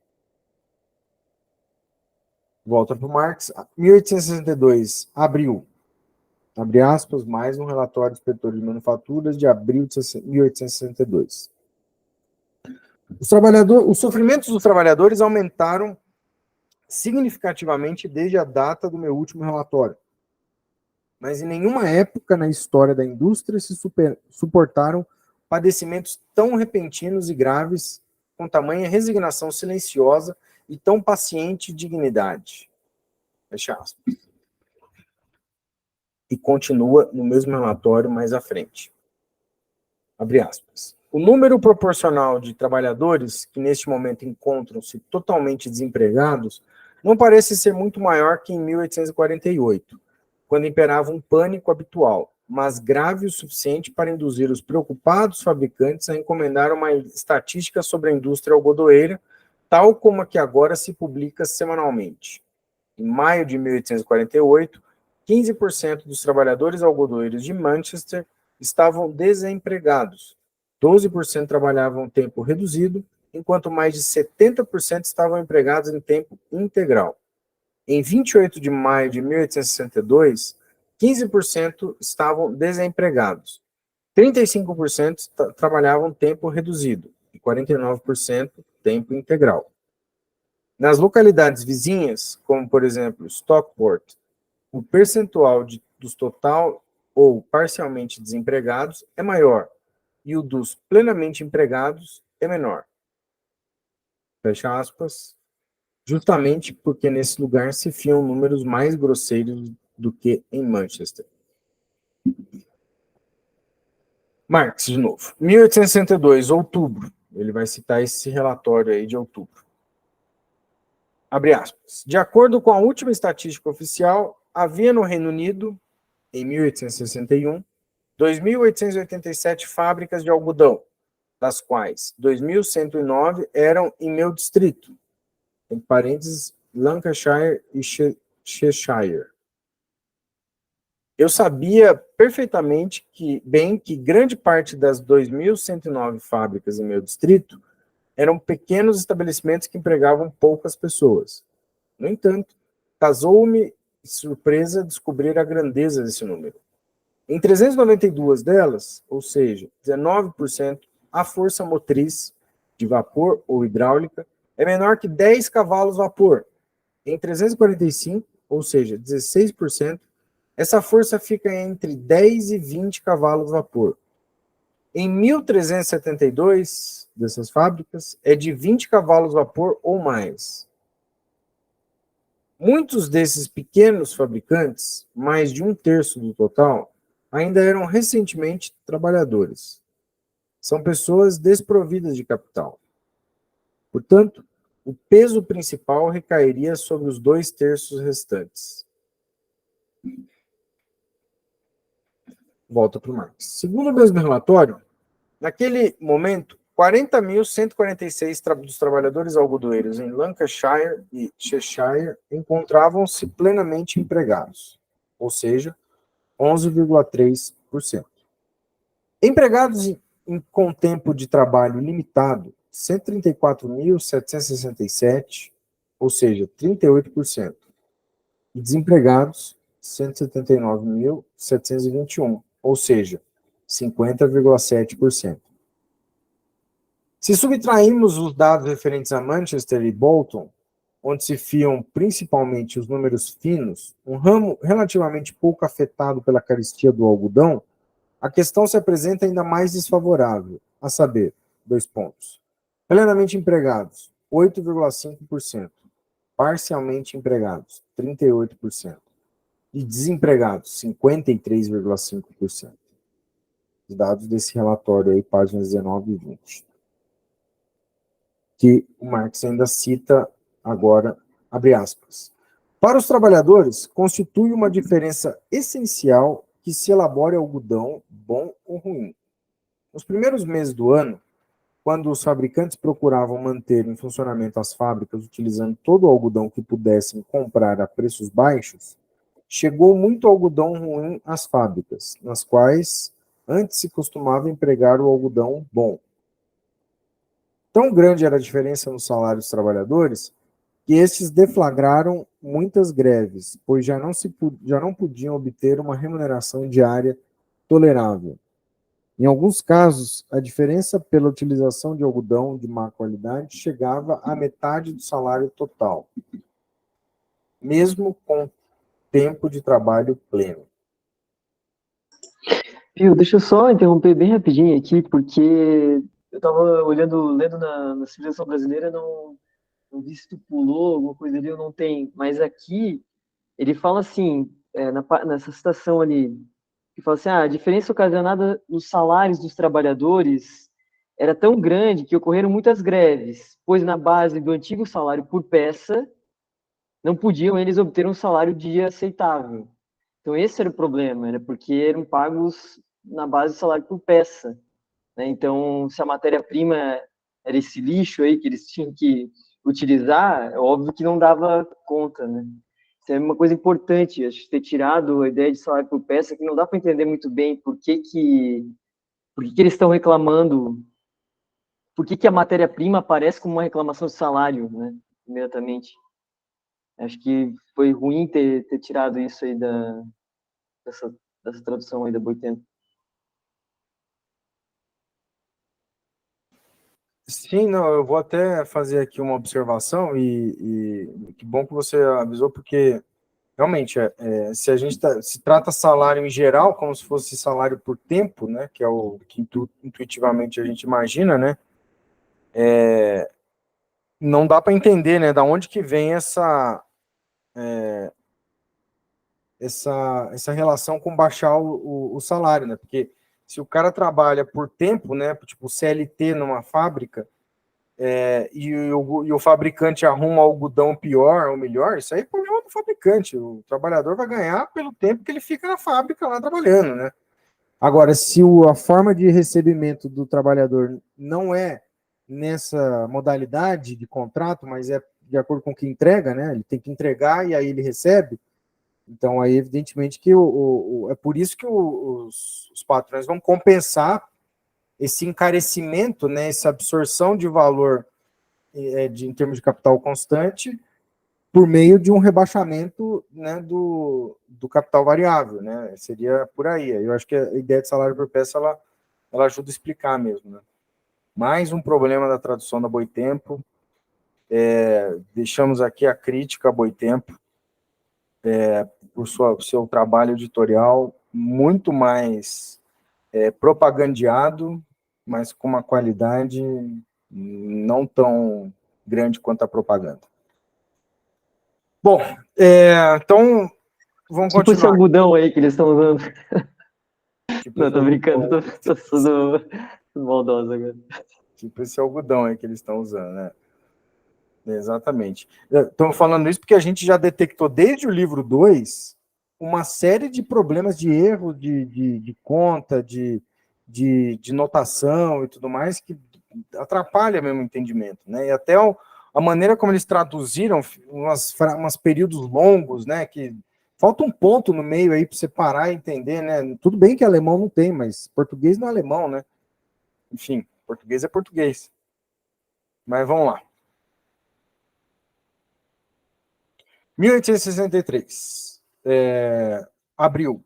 Volta para o Marx. 1862, abril. Abre aspas, mais um relatório do inspetor de manufaturas de abril de 1862. Os sofrimentos dos trabalhadores aumentaram significativamente desde a data do meu último relatório. Mas em nenhuma época na história da indústria se suportaram padecimentos tão repentinos e graves, com tamanha resignação silenciosa e tão paciente dignidade. Fecha aspas. E continua no mesmo relatório mais à frente. Abre aspas. O número proporcional de trabalhadores que neste momento encontram-se totalmente desempregados não parece ser muito maior que em 1848, quando imperava um pânico habitual, mas grave o suficiente para induzir os preocupados fabricantes a encomendar uma estatística sobre a indústria algodoeira, tal como a que agora se publica semanalmente. Em maio de 1848, 15% dos trabalhadores algodoeiros de Manchester estavam desempregados, 12% trabalhavam em tempo reduzido, enquanto mais de 70% estavam empregados em tempo integral. Em 28 de maio de 1862, 15% estavam desempregados, 35% trabalhavam tempo reduzido e 49% tempo integral. Nas localidades vizinhas, como por exemplo Stockport, o percentual dos total ou parcialmente desempregados é maior e o dos plenamente empregados é menor. Fecha aspas. Justamente porque nesse lugar se fiam números mais grosseiros do que em Manchester. Marx, de novo. 1862, outubro. Ele vai citar esse relatório aí de outubro. Abre aspas. De acordo com a última estatística oficial, havia no Reino Unido, em 1861, 2.887 fábricas de algodão, das quais 2.109 eram em meu distrito, em parênteses, Lancashire e Cheshire. Eu sabia perfeitamente que grande parte das 2.109 fábricas em meu distrito eram pequenos estabelecimentos que empregavam poucas pessoas. No entanto, causou-me surpresa descobrir a grandeza desse número. Em 392 delas, ou seja, 19%, a força motriz de vapor ou hidráulica é menor que 10 cavalos vapor. Em 345, ou seja, 16%, essa força fica entre 10 e 20 cavalos vapor. Em 1372 dessas fábricas, é de 20 cavalos vapor ou mais. Muitos desses pequenos fabricantes, mais de um terço do total, ainda eram recentemente trabalhadores. São pessoas desprovidas de capital. Portanto, o peso principal recairia sobre os 2/3 restantes. Volta para o Marx. Segundo o mesmo relatório, naquele momento, 40.146 dos trabalhadores algodoeiros em Lancashire e Cheshire encontravam-se plenamente empregados, ou seja, 11,3%. Empregados com tempo de trabalho limitado, 134.767, ou seja, 38%. E desempregados, 179.721, ou seja, 50,7%. Se subtrairmos os dados referentes a Manchester e Bolton, onde se fiam principalmente os números finos, um ramo relativamente pouco afetado pela carestia do algodão, a questão se apresenta ainda mais desfavorável, a saber, 2 pontos. Plenamente empregados, 8,5%. Parcialmente empregados, 38%. E desempregados, 53,5%. Os dados desse relatório aí, páginas 19 e 20. Que o Marx ainda cita agora, abre aspas. Para os trabalhadores, constitui uma diferença essencial que se elabore algodão bom ou ruim. Nos primeiros meses do ano, quando os fabricantes procuravam manter em funcionamento as fábricas utilizando todo o algodão que pudessem comprar a preços baixos, chegou muito algodão ruim às fábricas, nas quais antes se costumava empregar o algodão bom. Tão grande era a diferença no salário dos trabalhadores que estes deflagraram muitas greves, pois já não podiam obter uma remuneração diária tolerável. Em alguns casos, a diferença pela utilização de algodão de má qualidade chegava à metade do salário total, mesmo com tempo de trabalho pleno. Viu, deixa eu só interromper bem rapidinho aqui, porque eu estava lendo na civilização brasileira, não vi se tu pulou alguma coisa ali ou não tem, mas aqui ele fala assim, nessa citação ali, que fala assim, a diferença ocasionada nos salários dos trabalhadores era tão grande que ocorreram muitas greves, pois na base do antigo salário por peça, não podiam eles obter um salário dia aceitável. Então esse era o problema, era porque eram pagos na base do salário por peça, né? Então, se a matéria-prima era esse lixo aí que eles tinham que utilizar, é óbvio que não dava conta, né? Isso é uma coisa importante, acho que ter tirado a ideia de salário por peça, que não dá para entender muito bem por que eles estão reclamando, por que a matéria-prima aparece como uma reclamação de salário, né? Imediatamente. Acho que foi ruim ter tirado isso aí dessa tradução aí da Boitempo. Sim, não, eu vou até fazer aqui uma observação e que bom que você avisou, porque realmente, se a gente se trata salário em geral, como se fosse salário por tempo, né, que é o que intuitivamente a gente imagina, né, não dá para entender, né, da onde que vem essa relação com baixar o salário, né, porque se o cara trabalha por tempo, né, tipo CLT numa fábrica, e o fabricante arruma algodão pior ou melhor, isso aí é problema do fabricante. O trabalhador vai ganhar pelo tempo que ele fica na fábrica lá trabalhando, né? Agora, se a forma de recebimento do trabalhador não é nessa modalidade de contrato, mas é de acordo com o que entrega, né? Ele tem que entregar e aí ele recebe. Então, aí, evidentemente, que é por isso que os patrões vão compensar esse encarecimento, né, essa absorção de valor em termos de capital constante, por meio de um rebaixamento, né, do capital variável, né? Seria por aí. Eu acho que a ideia de salário por peça ela ajuda a explicar mesmo, né? Mais um problema da tradução da Boitempo. Deixamos aqui a crítica a Boitempo por seu trabalho editorial muito mais propagandeado, mas com uma qualidade não tão grande quanto a propaganda. Bom, então vamos Tipo esse continuar. algodão aí que eles estão usando. Tipo Não, esse tô brincando, algodão, tô sendo maldosa agora. tipo esse algodão aí que eles estão usando, né? Exatamente. Estamos falando isso porque a gente já detectou desde o livro 2 uma série de problemas de erro de conta, de notação e tudo mais, que atrapalha mesmo o entendimento, né? E até a maneira como eles traduziram umas períodos longos, né? Que falta um ponto no meio aí para você parar e entender, né? Tudo bem que alemão não tem, mas português não é alemão, né? Enfim, português é português. Mas vamos lá. 1863. Abril.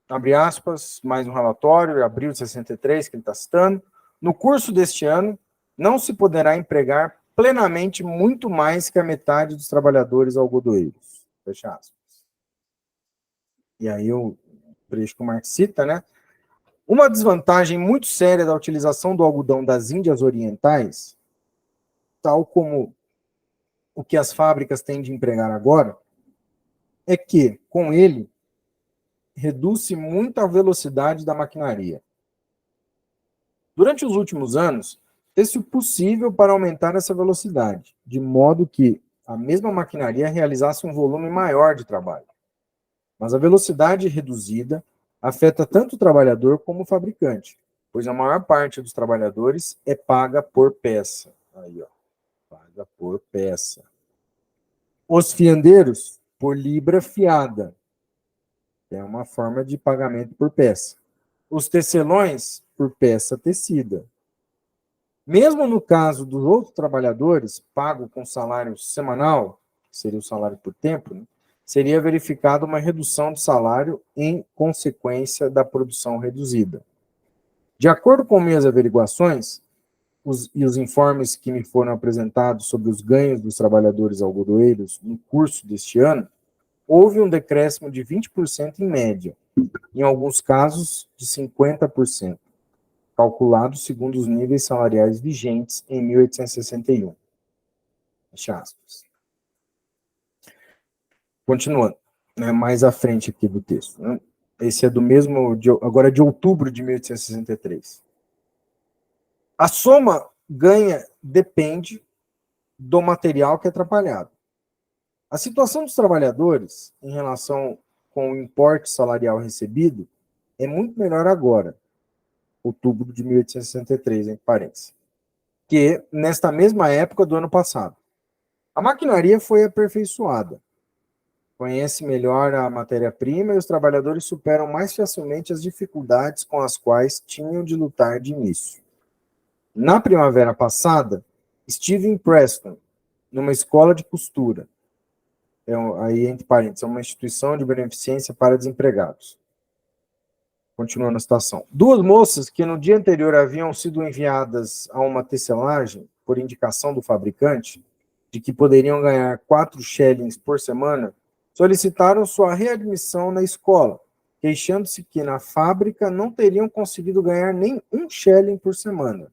Abre aspas, mais um relatório, abril de 63, que ele está citando. No curso deste ano, não se poderá empregar plenamente muito mais que a metade dos trabalhadores algodoeiros. Fecha aspas. E aí o trecho que o Marx cita, né? Uma desvantagem muito séria da utilização do algodão das Índias Orientais, tal como o que as fábricas têm de empregar agora, é que, com ele, reduz-se muito a velocidade da maquinaria. Durante os últimos anos, fez-se o possível para aumentar essa velocidade, de modo que a mesma maquinaria realizasse um volume maior de trabalho. Mas a velocidade reduzida afeta tanto o trabalhador como o fabricante, pois a maior parte dos trabalhadores é paga por peça. Aí, ó, paga por peça. Os fiandeiros por libra fiada. É uma forma de pagamento por peça. Os tecelões, por peça tecida. Mesmo no caso dos outros trabalhadores, pago com salário semanal, que seria o salário por tempo, né, seria verificada uma redução de salário em consequência da produção reduzida. De acordo com minhas averiguações e os informes que me foram apresentados sobre os ganhos dos trabalhadores algodoeiros no curso deste ano, houve um decréscimo de 20% em média, em alguns casos de 50%, calculado segundo os níveis salariais vigentes em 1861. Fecha aspas. Continuando, né, mais à frente aqui do texto. Né? Esse é do mesmo, agora de outubro de 1863. A soma ganha depende do material que é atrapalhado. A situação dos trabalhadores em relação com o importe salarial recebido é muito melhor agora, outubro de 1863, entre parênteses, que nesta mesma época do ano passado. A maquinaria foi aperfeiçoada, conhece melhor a matéria-prima e os trabalhadores superam mais facilmente as dificuldades com as quais tinham de lutar de início. Na primavera passada, estive em Preston, numa escola de costura. Aí, entre parênteses, é uma instituição de beneficência para desempregados. Continuando a citação. Duas moças que no dia anterior haviam sido enviadas a uma tecelagem, por indicação do fabricante, de que poderiam ganhar 4 shillings por semana, solicitaram sua readmissão na escola, queixando-se que na fábrica não teriam conseguido ganhar nem 1 shilling por semana.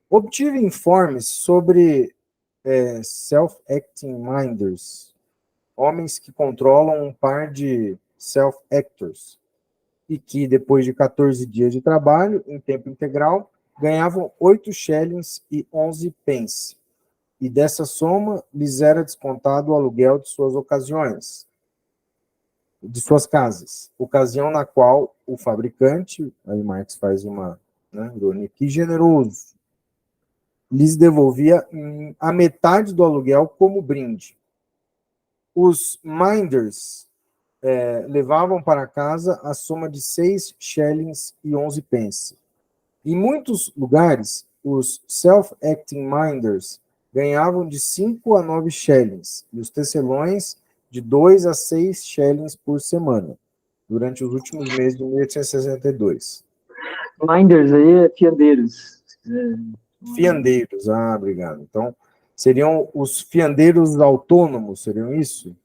Obtive informes sobre self-acting minders, homens que controlam um par de self-actors, e que, depois de 14 dias de trabalho, em tempo integral, ganhavam 8 shillings e 11 pence. E dessa soma lhes era descontado o aluguel de suas ocasiões, de suas casas, ocasião na qual o fabricante, aí Marx faz uma ironia, que generoso, lhes devolvia a metade do aluguel como brinde. Os minders levavam para casa a soma de 6 shillings e 11 pence. Em muitos lugares, os self-acting minders ganhavam de 5 a 9 shillings e os tecelões de 2 a 6 shillings por semana, durante os últimos meses de 1862. Minders aí é fiandeiros. Fiandeiros, obrigado. Então, seriam os fiandeiros autônomos, seriam isso?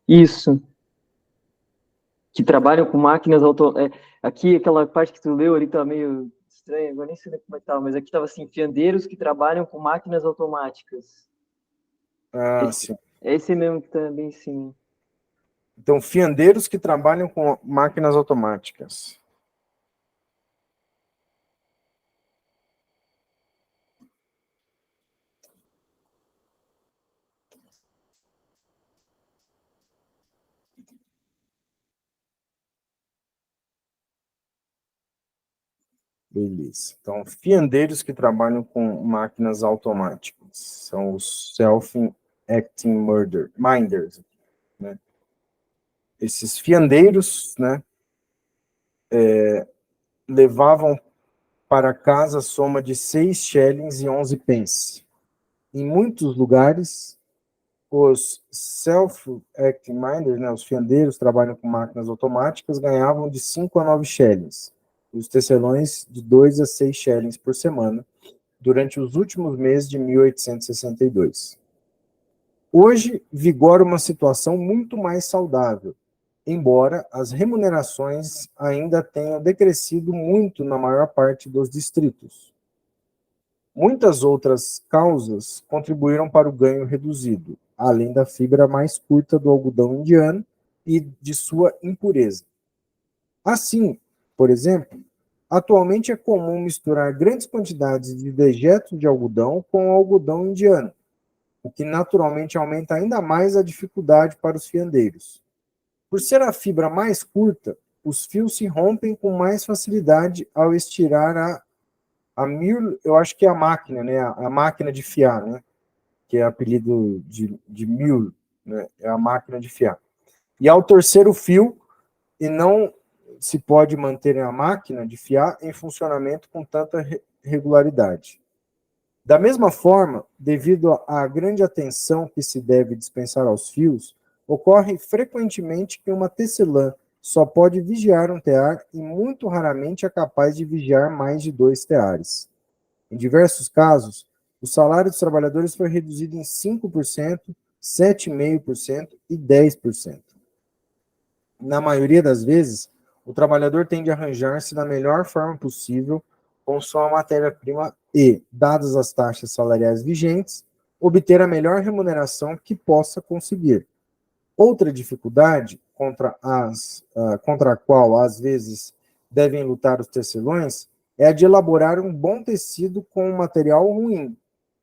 Isso. Que trabalham com máquinas autônomas. Aqui, aquela parte que tu leu ali tá meio estranha, agora nem sei como é que tava, mas aqui tava assim, fiandeiros que trabalham com máquinas automáticas. Sim. Esse mesmo que tá bem em cima. Então, fiandeiros que trabalham com máquinas automáticas. Beleza. Então, fiandeiros que trabalham com máquinas automáticas. São os self-acting minders. Né? Esses fiandeiros, né, levavam para casa a soma de 6 shillings e 11 pence. Em muitos lugares, os self-acting minders, né, os fiandeiros que trabalham com máquinas automáticas, ganhavam de 5 a 9 shillings. Os tecelões de 2 a 6 shillings por semana, durante os últimos meses de 1862. Hoje, vigora uma situação muito mais saudável, embora as remunerações ainda tenham decrescido muito na maior parte dos distritos. Muitas outras causas contribuíram para o ganho reduzido, além da fibra mais curta do algodão indiano e de sua impureza. Assim, por exemplo, atualmente é comum misturar grandes quantidades de dejetos de algodão com algodão indiano, o que naturalmente aumenta ainda mais a dificuldade para os fiandeiros. Por ser a fibra mais curta, os fios se rompem com mais facilidade ao estirar a mill, eu acho que é a máquina, né? A máquina de fiar, né? Que é apelido de mill, né? É a máquina de fiar. E ao torcer o fio, e não se pode manter a máquina de fiar em funcionamento com tanta regularidade. Da mesma forma, devido à grande atenção que se deve dispensar aos fios, ocorre frequentemente que uma tecelã só pode vigiar um tear e muito raramente é capaz de vigiar mais de 2 teares. Em diversos casos, o salário dos trabalhadores foi reduzido em 5%, 7,5% e 10%. Na maioria das vezes, o trabalhador tem de arranjar-se da melhor forma possível com sua matéria-prima e, dadas as taxas salariais vigentes, obter a melhor remuneração que possa conseguir. Outra dificuldade contra a qual, às vezes, devem lutar os tecelões é a de elaborar um bom tecido com um material ruim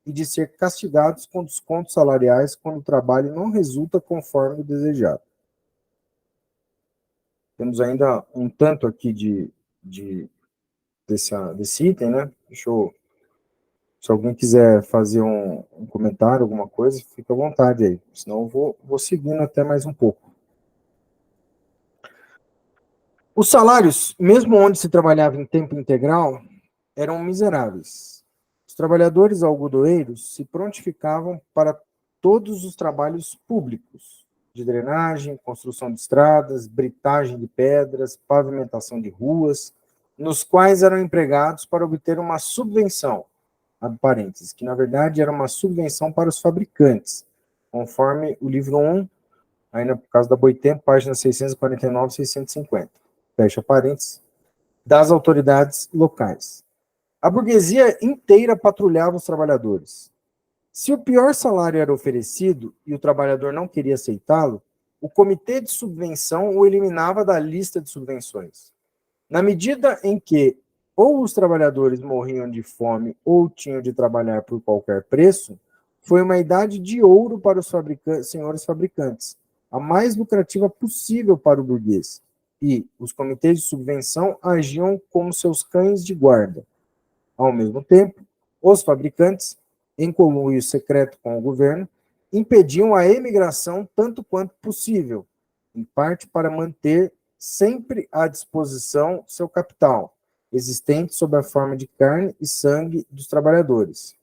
e de ser castigados com descontos salariais quando o trabalho não resulta conforme o desejado. Temos ainda um tanto aqui desse item, né? Se alguém quiser fazer um comentário, alguma coisa, fica à vontade aí. Senão eu vou seguindo até mais um pouco. Os salários, mesmo onde se trabalhava em tempo integral, eram miseráveis. Os trabalhadores algodoeiros se prontificavam para todos os trabalhos públicos, de drenagem, construção de estradas, britagem de pedras, pavimentação de ruas, nos quais eram empregados para obter uma subvenção, abre parênteses, que na verdade era uma subvenção para os fabricantes, conforme o livro 1, ainda por causa da Boitempo, páginas 649 e 650, fecha parênteses, das autoridades locais. A burguesia inteira patrulhava os trabalhadores. Se o pior salário era oferecido e o trabalhador não queria aceitá-lo, o comitê de subvenção o eliminava da lista de subvenções. Na medida em que ou os trabalhadores morriam de fome ou tinham de trabalhar por qualquer preço, foi uma idade de ouro para os senhores fabricantes, a mais lucrativa possível para o burguês. E os comitês de subvenção agiam como seus cães de guarda. Ao mesmo tempo, os fabricantes, em conluio secreto com o governo, impediam a emigração tanto quanto possível, em parte para manter sempre à disposição seu capital, existente sob a forma de carne e sangue dos trabalhadores,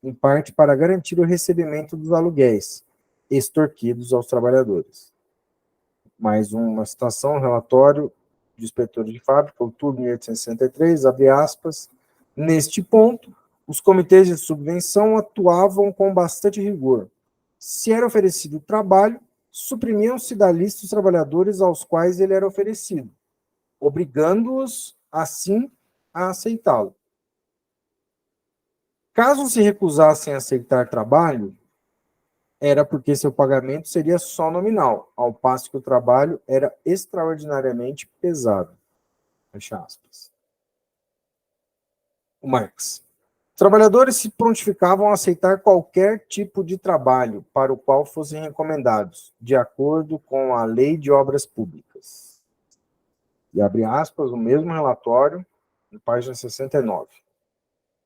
em parte para garantir o recebimento dos aluguéis extorquidos aos trabalhadores. Mais uma citação, relatório de inspetores de fábrica, outubro de 1863, abre aspas. Neste ponto, os comitês de subvenção atuavam com bastante rigor. Se era oferecido trabalho, suprimiam-se da lista os trabalhadores aos quais ele era oferecido, obrigando-os, assim, a aceitá-lo. Caso se recusassem a aceitar trabalho, era porque seu pagamento seria só nominal, ao passo que o trabalho era extraordinariamente pesado. Fecha aspas. O Marx. Os trabalhadores se prontificavam a aceitar qualquer tipo de trabalho para o qual fossem recomendados, de acordo com a Lei de Obras Públicas. E abre aspas, o mesmo relatório, na página 69.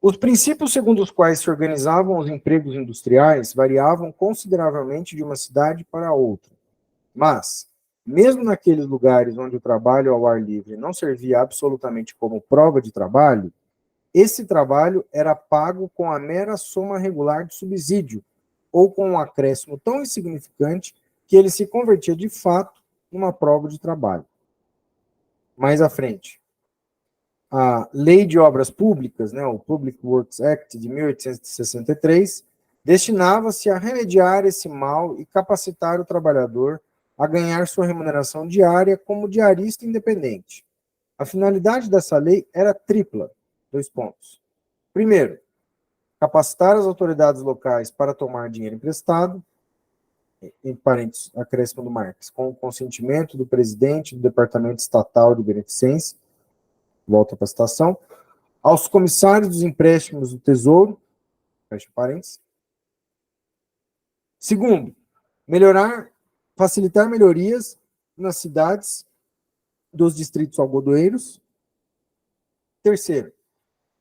Os princípios segundo os quais se organizavam os empregos industriais variavam consideravelmente de uma cidade para outra. Mas, mesmo naqueles lugares onde o trabalho ao ar livre não servia absolutamente como prova de trabalho, esse trabalho era pago com a mera soma regular de subsídio, ou com um acréscimo tão insignificante que ele se convertia de fato numa prova de trabalho. Mais à frente, a Lei de Obras Públicas, né, o Public Works Act de 1863, destinava-se a remediar esse mal e capacitar o trabalhador a ganhar sua remuneração diária como diarista independente. A finalidade dessa lei era tripla. 2 pontos. Primeiro, capacitar as autoridades locais para tomar dinheiro emprestado, em parênteses, acréscimo do Marx, com o consentimento do presidente do Departamento Estatal de Beneficência, volta para a citação, aos comissários dos empréstimos do Tesouro, fecha parênteses. Segundo, facilitar melhorias nas cidades dos distritos algodoeiros. Terceiro,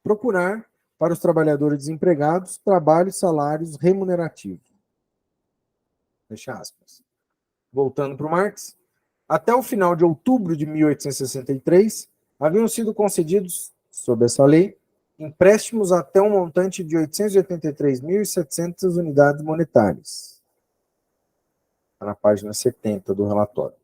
procurar para os trabalhadores desempregados trabalho e salários remunerativos. Fecha aspas. Voltando para o Marx, até o final de outubro de 1863, haviam sido concedidos, sob essa lei, empréstimos até um montante de 883.700 unidades monetárias. Está na página 70 do relatório.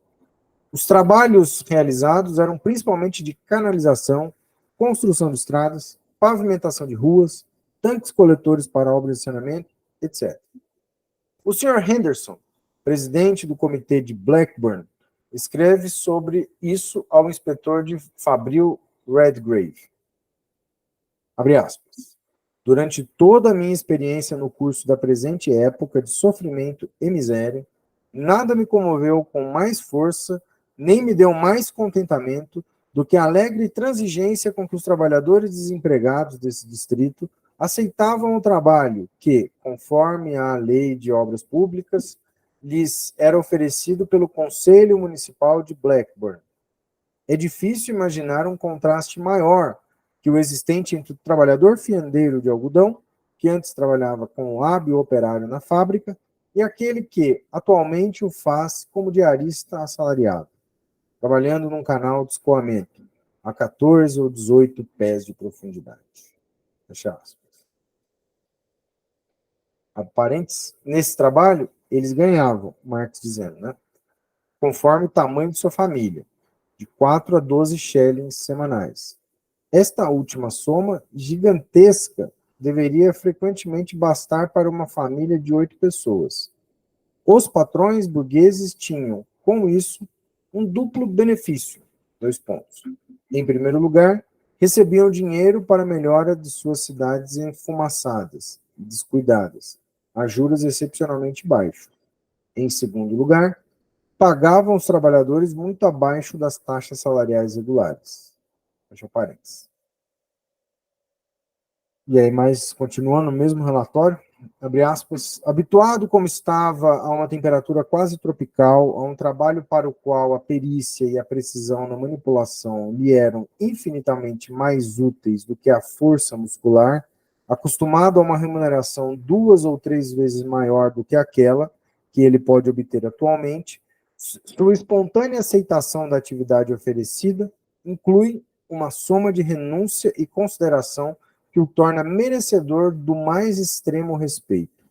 Os trabalhos realizados eram principalmente de canalização, construção de estradas, pavimentação de ruas, tanques coletores para obras de saneamento, etc. O Sr. Henderson, presidente do comitê de Blackburn, escreve sobre isso ao inspetor de Fabril Redgrave. Abre aspas. Durante toda a minha experiência no curso da presente época de sofrimento e miséria, nada me comoveu com mais força, nem me deu mais contentamento do que a alegre transigência com que os trabalhadores desempregados desse distrito aceitavam o trabalho que, conforme a lei de obras públicas, lhes era oferecido pelo Conselho Municipal de Blackburn. É difícil imaginar um contraste maior que o existente entre o trabalhador fiandeiro de algodão, que antes trabalhava como hábil operário na fábrica, e aquele que, atualmente, o faz como diarista assalariado, trabalhando num canal de escoamento, a 14 ou 18 pés de profundidade. Fecha aspas. Parênteses, nesse trabalho, eles ganhavam, Marx dizendo, né? Conforme o tamanho de sua família, de 4 a 12 shillings semanais. Esta última soma, gigantesca, deveria frequentemente bastar para uma família de 8 pessoas. Os patrões burgueses tinham, com isso, um duplo benefício. 2 pontos. Em primeiro lugar, recebiam dinheiro para a melhora de suas cidades enfumaçadas e descuidadas, a juros excepcionalmente baixos. Em segundo lugar, pagavam os trabalhadores muito abaixo das taxas salariais regulares. Fecha parênteses. E aí, mais continuando no mesmo relatório, abre aspas, habituado como estava a uma temperatura quase tropical, a um trabalho para o qual a perícia e a precisão na manipulação lhe eram infinitamente mais úteis do que a força muscular, acostumado a uma remuneração 2 ou 3 vezes maior do que aquela que ele pode obter atualmente, sua espontânea aceitação da atividade oferecida inclui uma soma de renúncia e consideração que o torna merecedor do mais extremo respeito.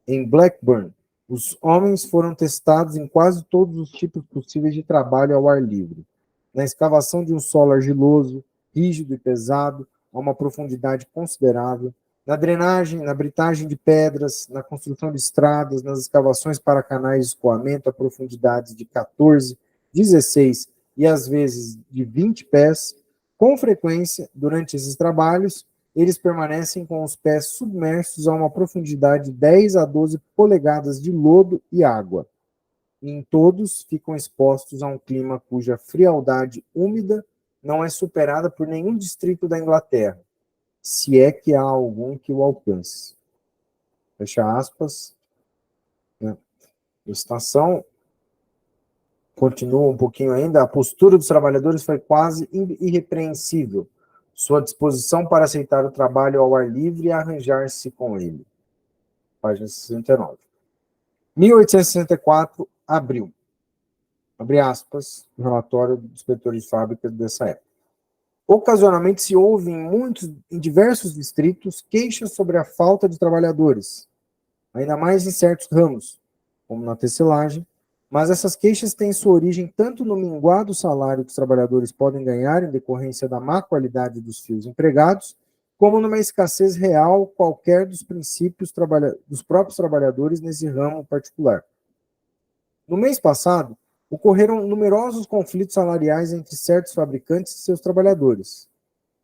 Em Blackburn, os homens foram testados em quase todos os tipos possíveis de trabalho ao ar livre. Na escavação de um solo argiloso, rígido e pesado, a uma profundidade considerável, na drenagem, na britagem de pedras, na construção de estradas, nas escavações para canais de escoamento a profundidades de 14, 16 e às vezes de 20 pés, com frequência, durante esses trabalhos, eles permanecem com os pés submersos a uma profundidade de 10 a 12 polegadas de lodo e água. E em todos ficam expostos a um clima cuja frialdade úmida não é superada por nenhum distrito da Inglaterra, se é que há algum que o alcance. Fecha aspas. A estação continua um pouquinho ainda. A postura dos trabalhadores foi quase irrepreensível. Sua disposição para aceitar o trabalho ao ar livre e arranjar-se com ele. Página 69. 1864, abril. Abre aspas, no relatório do inspetor de fábrica dessa época. Ocasionalmente se ouve em diversos distritos queixas sobre a falta de trabalhadores, ainda mais em certos ramos, como na tecelagem, mas essas queixas têm sua origem tanto no minguado salário que os trabalhadores podem ganhar em decorrência da má qualidade dos fios empregados, como numa escassez real qualquer dos princípios dos próprios trabalhadores nesse ramo particular. No mês passado, ocorreram numerosos conflitos salariais entre certos fabricantes e seus trabalhadores.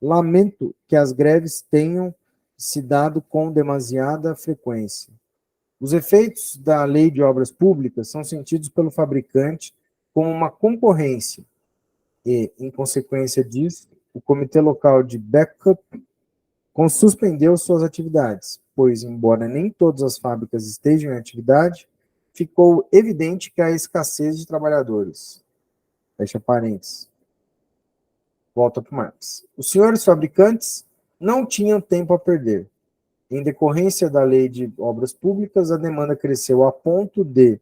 Lamento que as greves tenham se dado com demasiada frequência. Os efeitos da lei de obras públicas são sentidos pelo fabricante como uma concorrência e, em consequência disso, o comitê local de backup suspendeu suas atividades, pois, embora nem todas as fábricas estejam em atividade, ficou evidente que há escassez de trabalhadores. Fecha parênteses. Volta para o Marx. Os senhores fabricantes não tinham tempo a perder. Em decorrência da lei de obras públicas, a demanda cresceu a ponto de,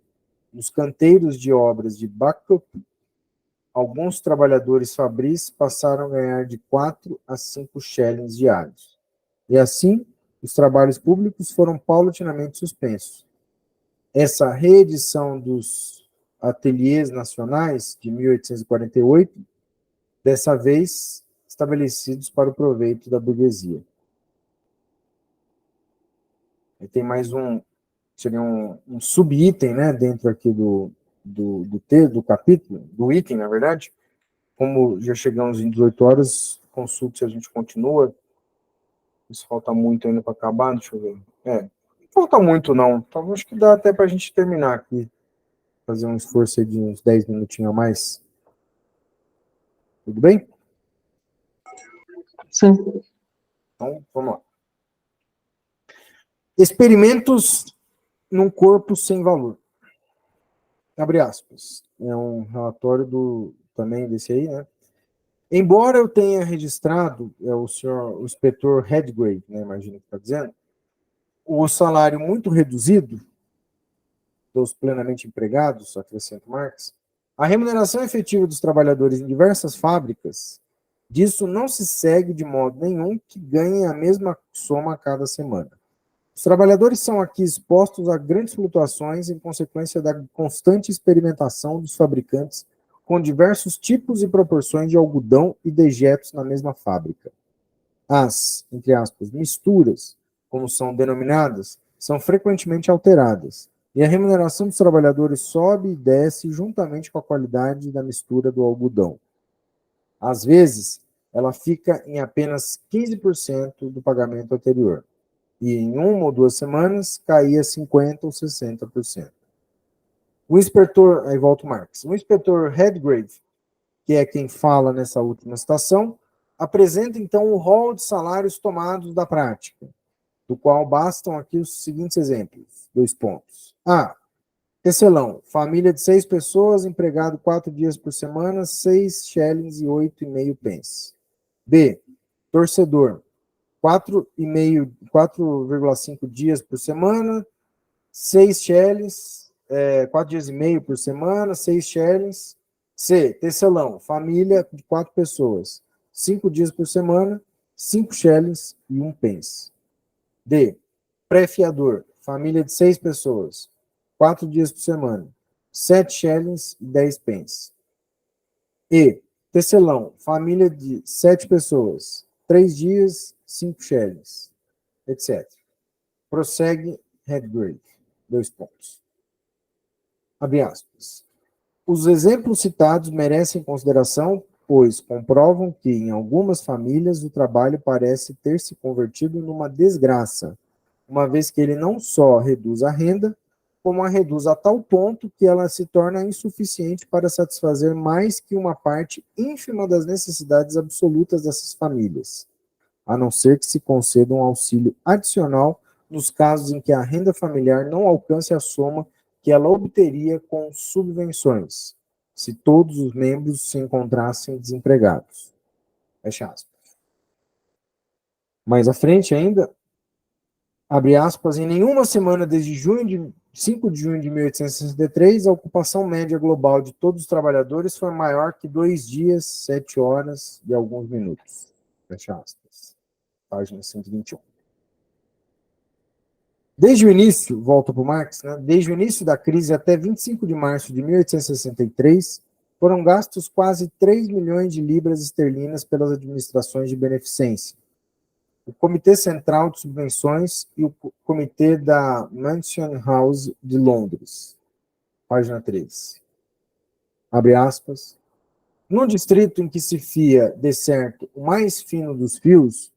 nos canteiros de obras de backup, alguns trabalhadores fabris passaram a ganhar de 4 a 5 shillings diários. E assim, os trabalhos públicos foram paulatinamente suspensos. Essa reedição dos ateliês nacionais de 1848, dessa vez estabelecidos para o proveito da burguesia. E tem mais seria um subitem, né, dentro aqui do texto, do capítulo, do item, na verdade. Como já chegamos em 18 horas, consulte se a gente continua. Isso falta muito ainda para acabar, deixa eu ver. Não falta muito, não. Então, acho que dá até para a gente terminar aqui. Fazer um esforço aí de uns 10 minutinhos a mais. Tudo bem? Sim. Então, vamos lá. Experimentos num corpo sem valor. Abre aspas. É um relatório também desse aí, né? Embora eu tenha registrado, o inspetor Redgrave, né, imagino que está dizendo, o salário muito reduzido dos plenamente empregados, acrescenta Marx, a remuneração efetiva dos trabalhadores em diversas fábricas, disso não se segue de modo nenhum que ganhem a mesma soma a cada semana. Os trabalhadores são aqui expostos a grandes flutuações em consequência da constante experimentação dos fabricantes com diversos tipos e proporções de algodão e dejetos na mesma fábrica. As, entre aspas, misturas, como são denominadas, são frequentemente alteradas, e a remuneração dos trabalhadores sobe e desce juntamente com a qualidade da mistura do algodão. Às vezes, ela fica em apenas 15% do pagamento anterior, e em 1 ou 2 semanas caía 50% ou 60%. O inspetor, aí volta o Marx, o inspetor Redgrave, que é quem fala nessa última citação, apresenta então o rol de salários tomados da prática, do qual bastam aqui os seguintes exemplos. 2 pontos. A. Tecelão, família de 6 pessoas, empregado 4 dias por semana, 6 shillings e 8,5 pence. B. Torcedor, 4,5 dias por semana, 6 shillings, 4 dias e meio por semana, 6 shillings. C. Tecelão, família de 4 pessoas, 5 dias por semana, 5 shillings e 1 pence. D. Pré-fiador, família de 6 pessoas, 4 dias por semana, 7 shillings e 10 pence. E. Tecelão, família de 7 pessoas, 3 dias, 5 shillings, etc. Prossegue Redgrave. 2 pontos. Abre aspas. Os exemplos citados merecem consideração, pois comprovam que, em algumas famílias, o trabalho parece ter se convertido numa desgraça, uma vez que ele não só reduz a renda, como a reduz a tal ponto que ela se torna insuficiente para satisfazer mais que uma parte ínfima das necessidades absolutas dessas famílias, a não ser que se conceda um auxílio adicional nos casos em que a renda familiar não alcance a soma que ela obteria com subvenções, se todos os membros se encontrassem desempregados. Fecha aspas. Mais à frente ainda, abre aspas, em nenhuma semana desde 5 de junho de 1863, a ocupação média global de todos os trabalhadores foi maior que 2 dias, 7 horas e alguns minutos. Fecha aspas. Página 121. Desde o início, volta para o Marx, né? Desde o início da crise até 25 de março de 1863, foram gastos quase 3 milhões de libras esterlinas pelas administrações de beneficência. O Comitê Central de Subvenções e o Comitê da Mansion House de Londres. Página 3. Abre aspas. No distrito em que se fia, de certo, o mais fino dos fios,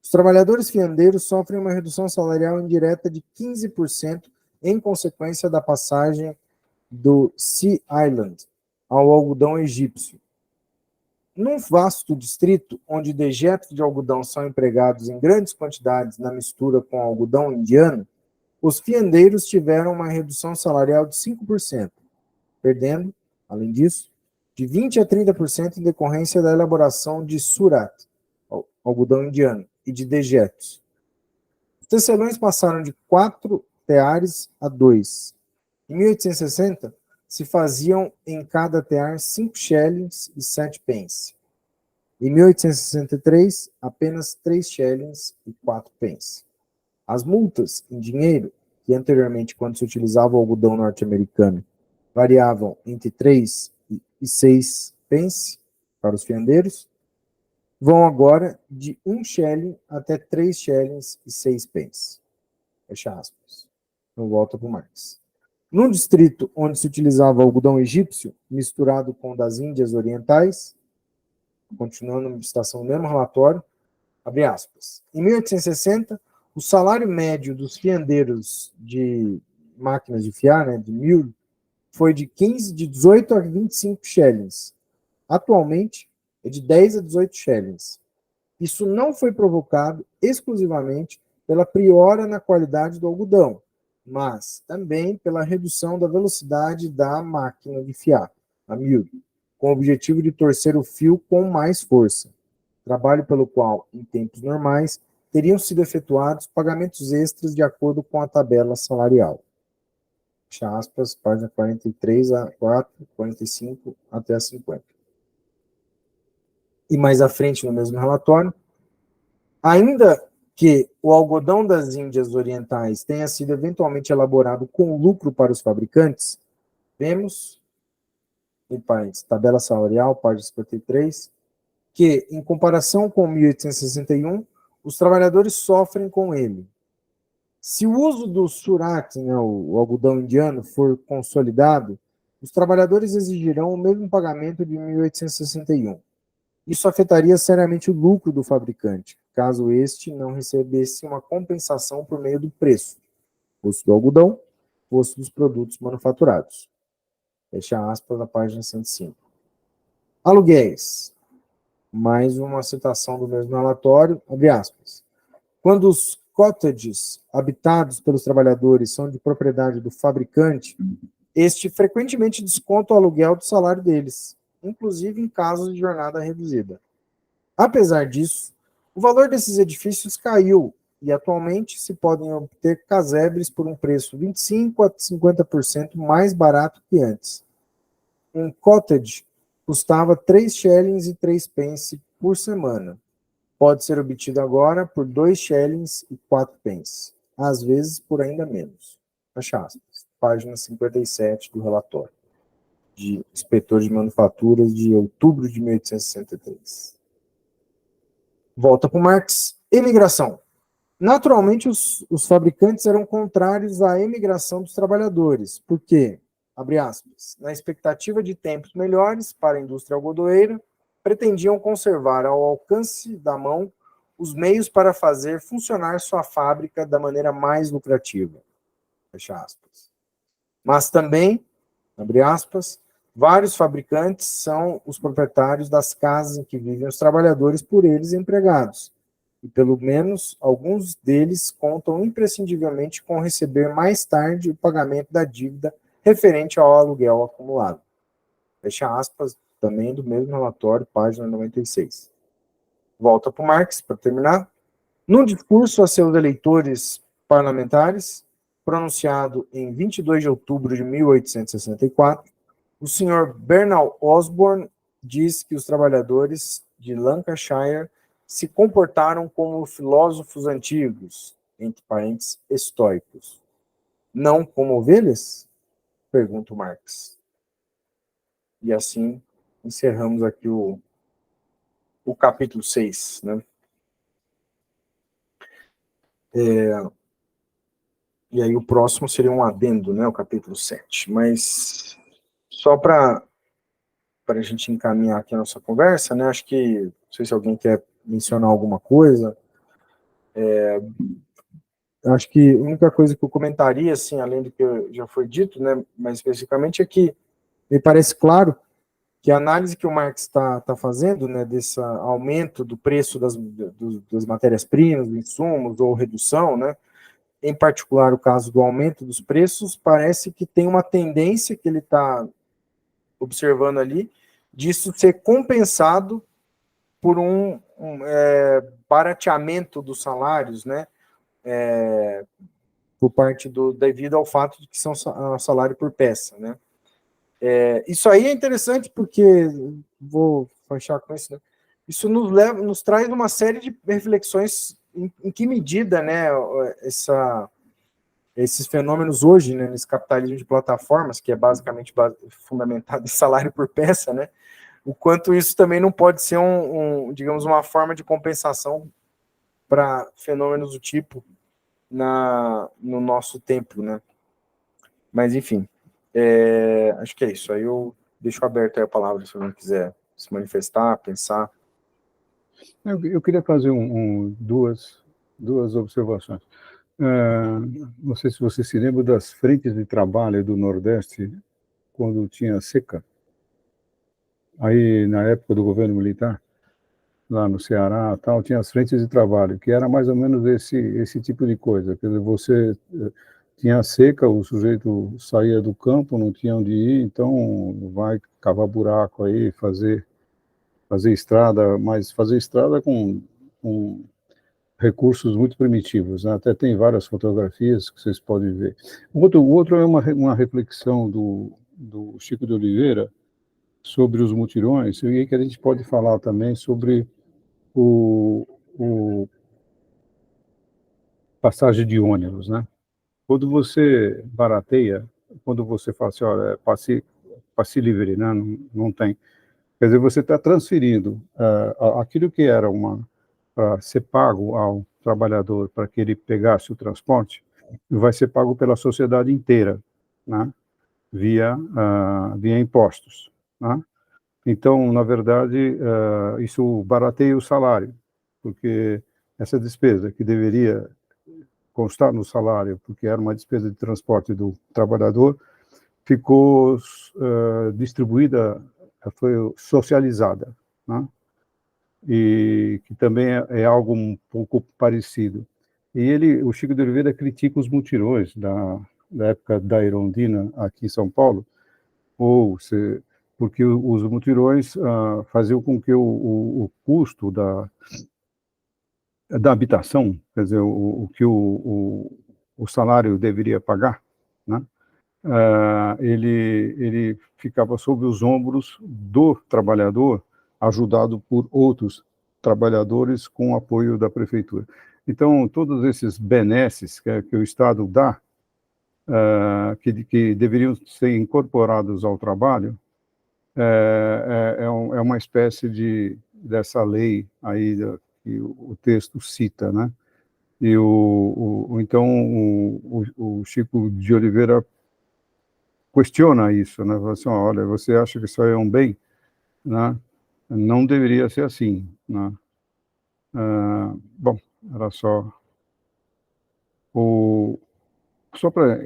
os trabalhadores fiandeiros sofrem uma redução salarial indireta de 15% em consequência da passagem do Sea Island ao algodão egípcio. Num vasto distrito, onde dejetos de algodão são empregados em grandes quantidades na mistura com algodão indiano, os fiandeiros tiveram uma redução salarial de 5%, perdendo, além disso, de 20% a 30% em decorrência da elaboração de surat, algodão indiano, e de dejetos. Os tecelões passaram de 4 teares a 2. Em 1860, se faziam em cada tear 5 shillings e 7 pence. Em 1863, apenas 3 shillings e 4 pence. As multas em dinheiro, que anteriormente, quando se utilizava o algodão norte-americano, variavam entre 3 e 6 pence para os fiandeiros, vão agora de 1 shilling até 3 shillings e 6 pence. Fecha aspas. Então volta para o Marx. Num distrito onde se utilizava algodão egípcio, misturado com o das Índias Orientais, continuando a citação do mesmo relatório, abre aspas. Em 1860, o salário médio dos fiandeiros de máquinas de fiar, né, de mil, foi de 18 a 25 shillings. Atualmente, é de 10 a 18 shillings. Isso não foi provocado exclusivamente pela piora na qualidade do algodão, mas também pela redução da velocidade da máquina de fiar, a mill, com o objetivo de torcer o fio com mais força, trabalho pelo qual, em tempos normais, teriam sido efetuados pagamentos extras de acordo com a tabela salarial. Fecha aspas, página 43 a 4, 45 até a 50. E mais à frente, no mesmo relatório, ainda que o algodão das Índias Orientais tenha sido eventualmente elaborado com lucro para os fabricantes, vemos, em parênteses, tabela salarial, página 53, que, em comparação com 1861, os trabalhadores sofrem com ele. Se o uso do surat, né, o algodão indiano, for consolidado, os trabalhadores exigirão o mesmo pagamento de 1861. Isso afetaria seriamente o lucro do fabricante, caso este não recebesse uma compensação por meio do preço, custo do algodão, custo dos produtos manufaturados. Fecha aspas na página 105. Aluguéis. Mais uma citação do mesmo relatório, abre aspas. Quando os cottages habitados pelos trabalhadores são de propriedade do fabricante, este frequentemente desconta o aluguel do salário deles, inclusive em casos de jornada reduzida. Apesar disso, o valor desses edifícios caiu e atualmente se podem obter casebres por um preço 25% a 50% mais barato que antes. Um cottage custava 3 shillings e 3 pence por semana. Pode ser obtido agora por 2 shillings e 4 pence, às vezes por ainda menos. Fecha aspas. Página 57 do relatório de inspetor de manufaturas de outubro de 1863. Volta para o Marx. Emigração. Naturalmente, os fabricantes eram contrários à emigração dos trabalhadores, porque, abre aspas, na expectativa de tempos melhores para a indústria algodoeira, pretendiam conservar ao alcance da mão os meios para fazer funcionar sua fábrica da maneira mais lucrativa. Fecha aspas. Mas também, abre aspas, vários fabricantes são os proprietários das casas em que vivem os trabalhadores por eles empregados, e pelo menos alguns deles contam imprescindivelmente com receber mais tarde o pagamento da dívida referente ao aluguel acumulado. Fecha aspas, também do mesmo relatório, página 96. Volta para o Marx, para terminar. Num discurso a seus eleitores parlamentares, pronunciado em 22 de outubro de 1864, o senhor Bernard Osborne diz que os trabalhadores de Lancashire se comportaram como filósofos antigos, entre parênteses, estoicos. Não como ovelhas? Pergunta o Marx. E assim encerramos aqui o capítulo 6, né? E aí o próximo seria um adendo, né? O capítulo 7. Mas só para a gente encaminhar aqui a nossa conversa, né? Acho que, não sei se alguém quer mencionar alguma coisa. Acho que a única coisa que eu comentaria, assim, além do que já foi dito, né? Mais especificamente, é que me parece claro que a análise que o Marx está fazendo, né, desse aumento do preço das matérias-primas, dos insumos, ou redução, né, em particular o caso do aumento dos preços, parece que tem uma tendência que ele está observando ali, disso ser compensado por um barateamento dos salários, né, por parte devido ao fato de que são salário por peça, né? Isso aí é interessante porque, vou fechar com isso, né? Isso nos traz uma série de reflexões em que medida, né, esses fenômenos hoje, né, nesse capitalismo de plataformas, que é basicamente fundamentado em salário por peça, né, o quanto isso também não pode ser digamos, uma forma de compensação para fenômenos do tipo no nosso tempo, né? Mas, enfim, acho que é isso. Aí eu deixo aberto aí a palavra se alguém quiser se manifestar, pensar. Eu queria fazer duas observações. Não sei se você se lembra das frentes de trabalho do Nordeste quando tinha seca. Aí, na época do governo militar, lá no Ceará, tal, tinha as frentes de trabalho, que era mais ou menos esse tipo de coisa. Quer dizer, você tinha seca, o sujeito saía do campo, não tinha onde ir, então vai cavar buraco aí, fazer estrada, mas fazer estrada com recursos muito primitivos, né? Até tem várias fotografias que vocês podem ver. O outro é uma reflexão do Chico de Oliveira sobre os mutirões, e aí que a gente pode falar também sobre o passagem de ônibus, né? Quando você barateia, quando você fala assim, olha, passe livre, né? Não tem. Quer dizer, você está transferindo aquilo que era para ser pago ao trabalhador para que ele pegasse o transporte, vai ser pago pela sociedade inteira, né? Via impostos, né? Então, na verdade, isso barateia o salário, porque essa despesa que deveria constar no salário, porque era uma despesa de transporte do trabalhador, ficou distribuída, foi socializada, né? E que também é algo um pouco parecido. E o Chico de Oliveira critica os mutirões da época da Irondina aqui em São Paulo, porque os mutirões faziam com que o custo da habitação, quer dizer, o que o salário deveria pagar, né? Ele ficava sob os ombros do trabalhador, ajudado por outros trabalhadores com o apoio da prefeitura. Então, todos esses benesses que o Estado dá, que deveriam ser incorporados ao trabalho, é uma espécie dessa lei aí que o texto cita, né? E então o Chico de Oliveira questiona isso, né? Fala assim, olha, você acha que isso aí é um bem, né? Não deveria ser assim, né? Bom, era só para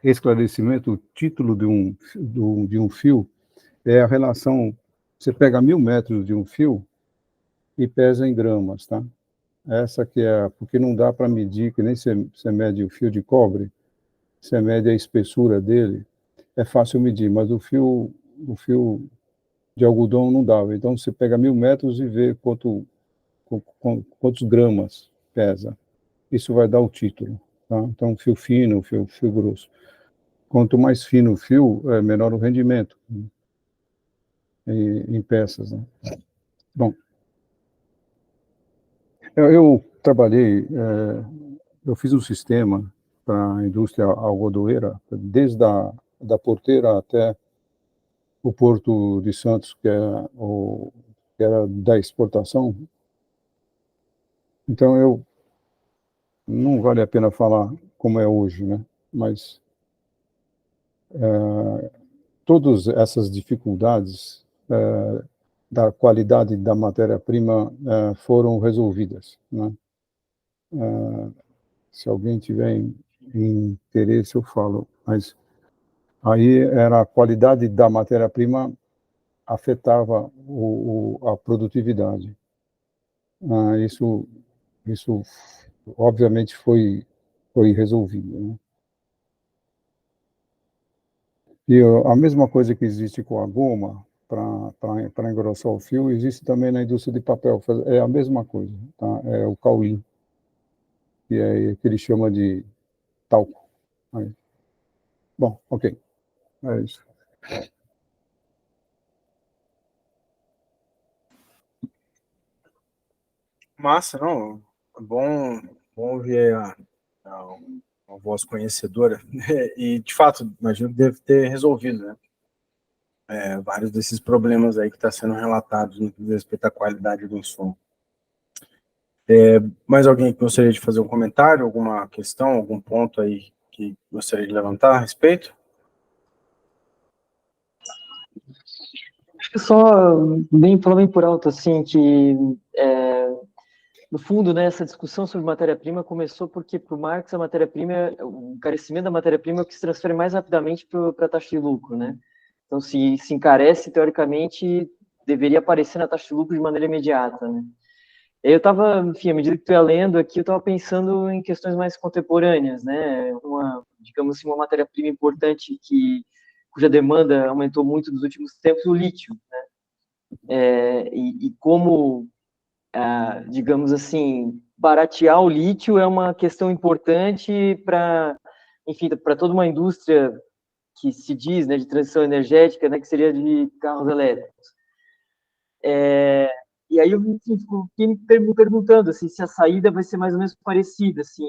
esclarecimento, o título de um fio é a relação, você pega 1.000 metros de um fio e pesa em gramas, tá? Essa que porque não dá para medir, que nem você mede o fio de cobre, você mede a espessura dele, é fácil medir, mas o fio de algodão não dava. Então, você pega 1.000 metros e vê quantos gramas pesa. Isso vai dar o título, tá? Então, fio fino, fio grosso. Quanto mais fino o fio, menor o rendimento em peças, né? Bom, eu trabalhei, eu fiz um sistema para a indústria algodoeira, desde da porteira até o Porto de Santos, que era da exportação. Então, não vale a pena falar como é hoje, né? Mas todas essas dificuldades da qualidade da matéria-prima foram resolvidas, né? Se alguém tiver interesse, eu falo. Mas aí era a qualidade da matéria-prima afetava a produtividade. Isso obviamente foi resolvido, né? E a mesma coisa que existe com a goma para engrossar o fio, existe também na indústria de papel. É a mesma coisa, tá? É o caulim. e aí que ele chama de talco. Aí. Bom, ok. É isso. Massa, não? Bom ouvir a, a voz conhecedora. E, de fato, imagino que deve ter resolvido, né? Vários desses problemas aí que está sendo relatados no que diz respeito à qualidade do insumo. Mais alguém que gostaria de fazer um comentário, alguma questão, algum ponto aí que gostaria de levantar a respeito? Acho que só falando bem por alto, assim, que no fundo, né, essa discussão sobre matéria-prima começou porque para o Marx a matéria-prima, o encarecimento da matéria-prima é o que se transfere mais rapidamente para a taxa de lucro, né? Então, se encarece, teoricamente, deveria aparecer na taxa de lucro de maneira imediata, né? Eu estava, enfim, à medida que tu ia lendo aqui, eu estava pensando em questões mais contemporâneas, né? Digamos assim, uma matéria-prima importante cuja demanda aumentou muito nos últimos tempos, o lítio, né? E como, digamos assim, baratear o lítio é uma questão importante para, enfim, para toda uma indústria que se diz, né, de transição energética, né, que seria de carros elétricos. E aí eu fiquei me perguntando assim, se a saída vai ser mais ou menos parecida. Assim,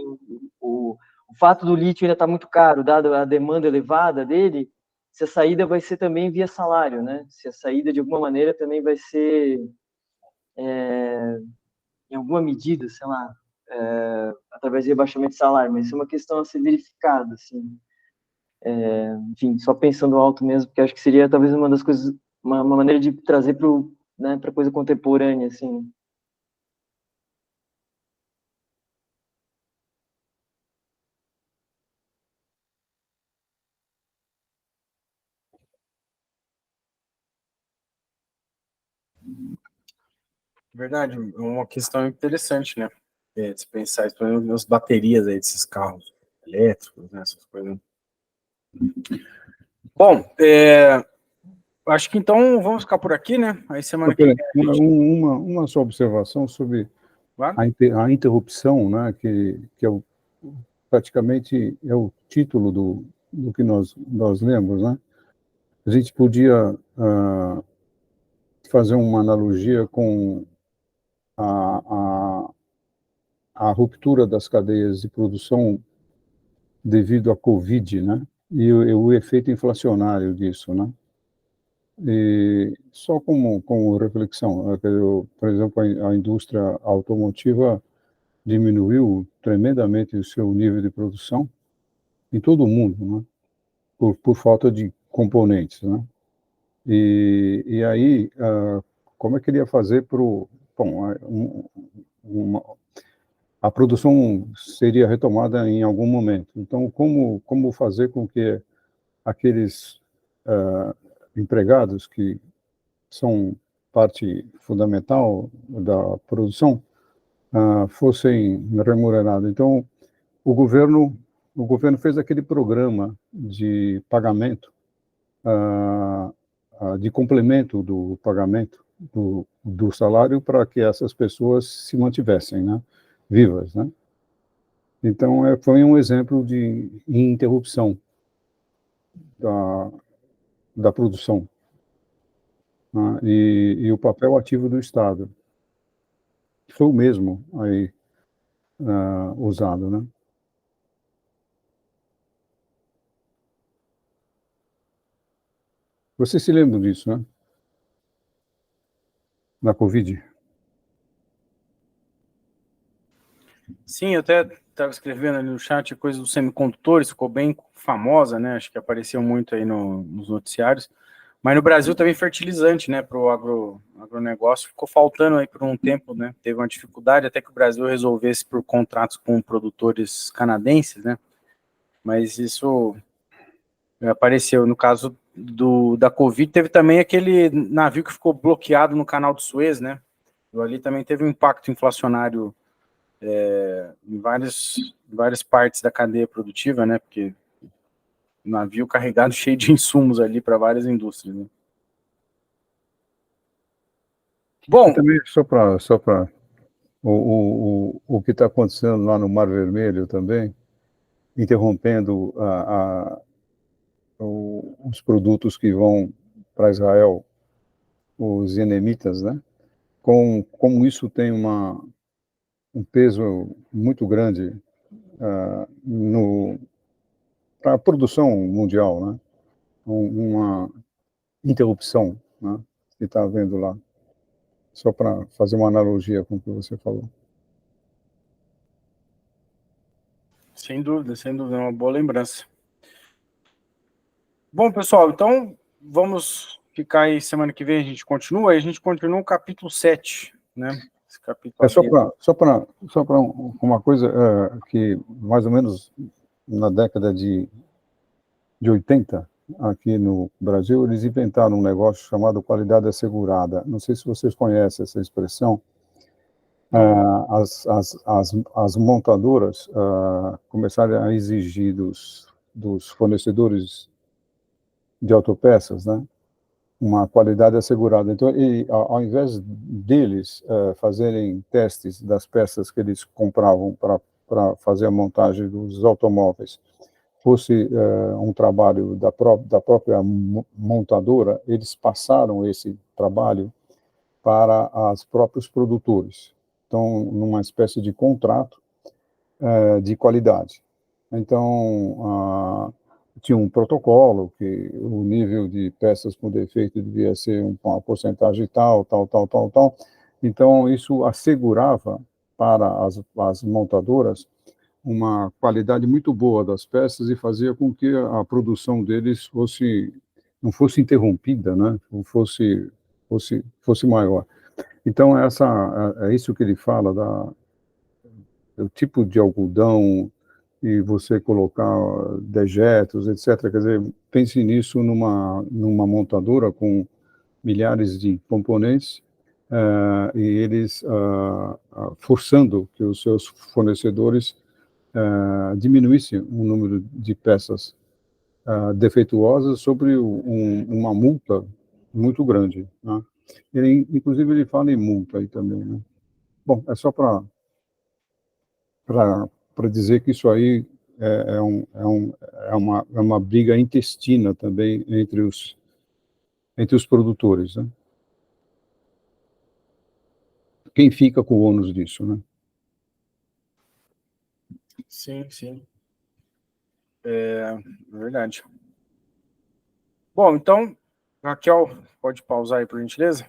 o fato do lítio ainda estar muito caro, dado a demanda elevada dele, se a saída vai ser também via salário, né? Se a saída, de alguma maneira, também vai ser, em alguma medida, sei lá, através de rebaixamento de salário, mas isso é uma questão a ser verificada. Assim. Enfim, só pensando alto mesmo, porque acho que seria talvez uma das coisas, uma maneira de trazer para, né, para coisa contemporânea, assim. Verdade, é uma questão interessante, né? De se pensar, principalmente nas baterias aí desses carros elétricos, né? Essas coisas. Bom, acho que então vamos ficar por aqui, né? Aí semana que vem a gente... Uma só observação sobre Claro. a interrupção, né, que é praticamente é o título do que nós lemos, né? A gente podia fazer uma analogia com a, a ruptura das cadeias de produção devido à Covid, né? E o efeito inflacionário disso, né? E só como reflexão, por exemplo, a indústria automotiva diminuiu tremendamente o seu nível de produção em todo o mundo, né? Por falta de componentes, né? E aí, como é que ele ia fazer para o... Bom, a produção seria retomada em algum momento. Então, como fazer com que aqueles empregados que são parte fundamental da produção fossem remunerados? Então, o governo fez aquele programa de pagamento, de complemento do pagamento do salário para que essas pessoas se mantivessem, né, vivas, né? Então, foi um exemplo de interrupção da produção, né? E o papel ativo do Estado foi o mesmo aí usado, né? Você se lembra disso, né? Da Covid? Sim, eu até estava escrevendo ali no chat a coisa dos semicondutores, ficou bem famosa, né? Acho que apareceu muito aí nos noticiários. Mas no Brasil também fertilizante, né? Para o agronegócio ficou faltando aí por um tempo, né? Teve uma dificuldade até que o Brasil resolvesse por contratos com produtores canadenses, né? Mas isso apareceu. No caso da Covid, teve também aquele navio que ficou bloqueado no canal do Suez, né? Ali também teve um impacto inflacionário em várias partes da cadeia produtiva, né? Porque navio carregado cheio de insumos ali para várias indústrias, né? Bom, e também, só para O que está acontecendo lá no Mar Vermelho também, interrompendo os produtos que vão para Israel, os enemitas, né? Como isso tem um peso muito grande para a produção mundial, né? Uma interrupção, né? Que está havendo lá. Só para fazer uma analogia com o que você falou. Sem dúvida, é uma boa lembrança. Bom, pessoal, então vamos ficar aí semana que vem, a gente continua o capítulo 7, né? Esse capítulo só para uma coisa que mais ou menos na década de 80, aqui no Brasil, eles inventaram um negócio chamado qualidade assegurada. Não sei se vocês conhecem essa expressão. As montadoras começaram a exigir dos fornecedores de autopeças, né, uma qualidade assegurada. Então, ao invés deles fazerem testes das peças que eles compravam para fazer a montagem dos automóveis, fosse um trabalho da própria montadora, eles passaram esse trabalho para os próprios produtores. Então, numa espécie de contrato de qualidade. Então, tinha um protocolo que o nível de peças com defeito devia ser uma porcentagem tal. Então, isso assegurava para as montadoras uma qualidade muito boa das peças e fazia com que a produção deles não fosse interrompida, né? Fosse maior. Então, é isso que ele fala, do tipo de algodão, e você colocar dejetos, etc. Quer dizer, pense nisso numa montadora com milhares de componentes, e eles forçando que os seus fornecedores diminuíssem o número de peças defeituosas sobre uma multa muito grande, né? Inclusive, ele fala em multa aí também, né? Bom, é só para dizer que isso aí é uma briga intestina também entre os produtores, né? Quem fica com o ônus disso, né? Sim. É verdade. Bom, então, Raquel, pode pausar aí, por gentileza?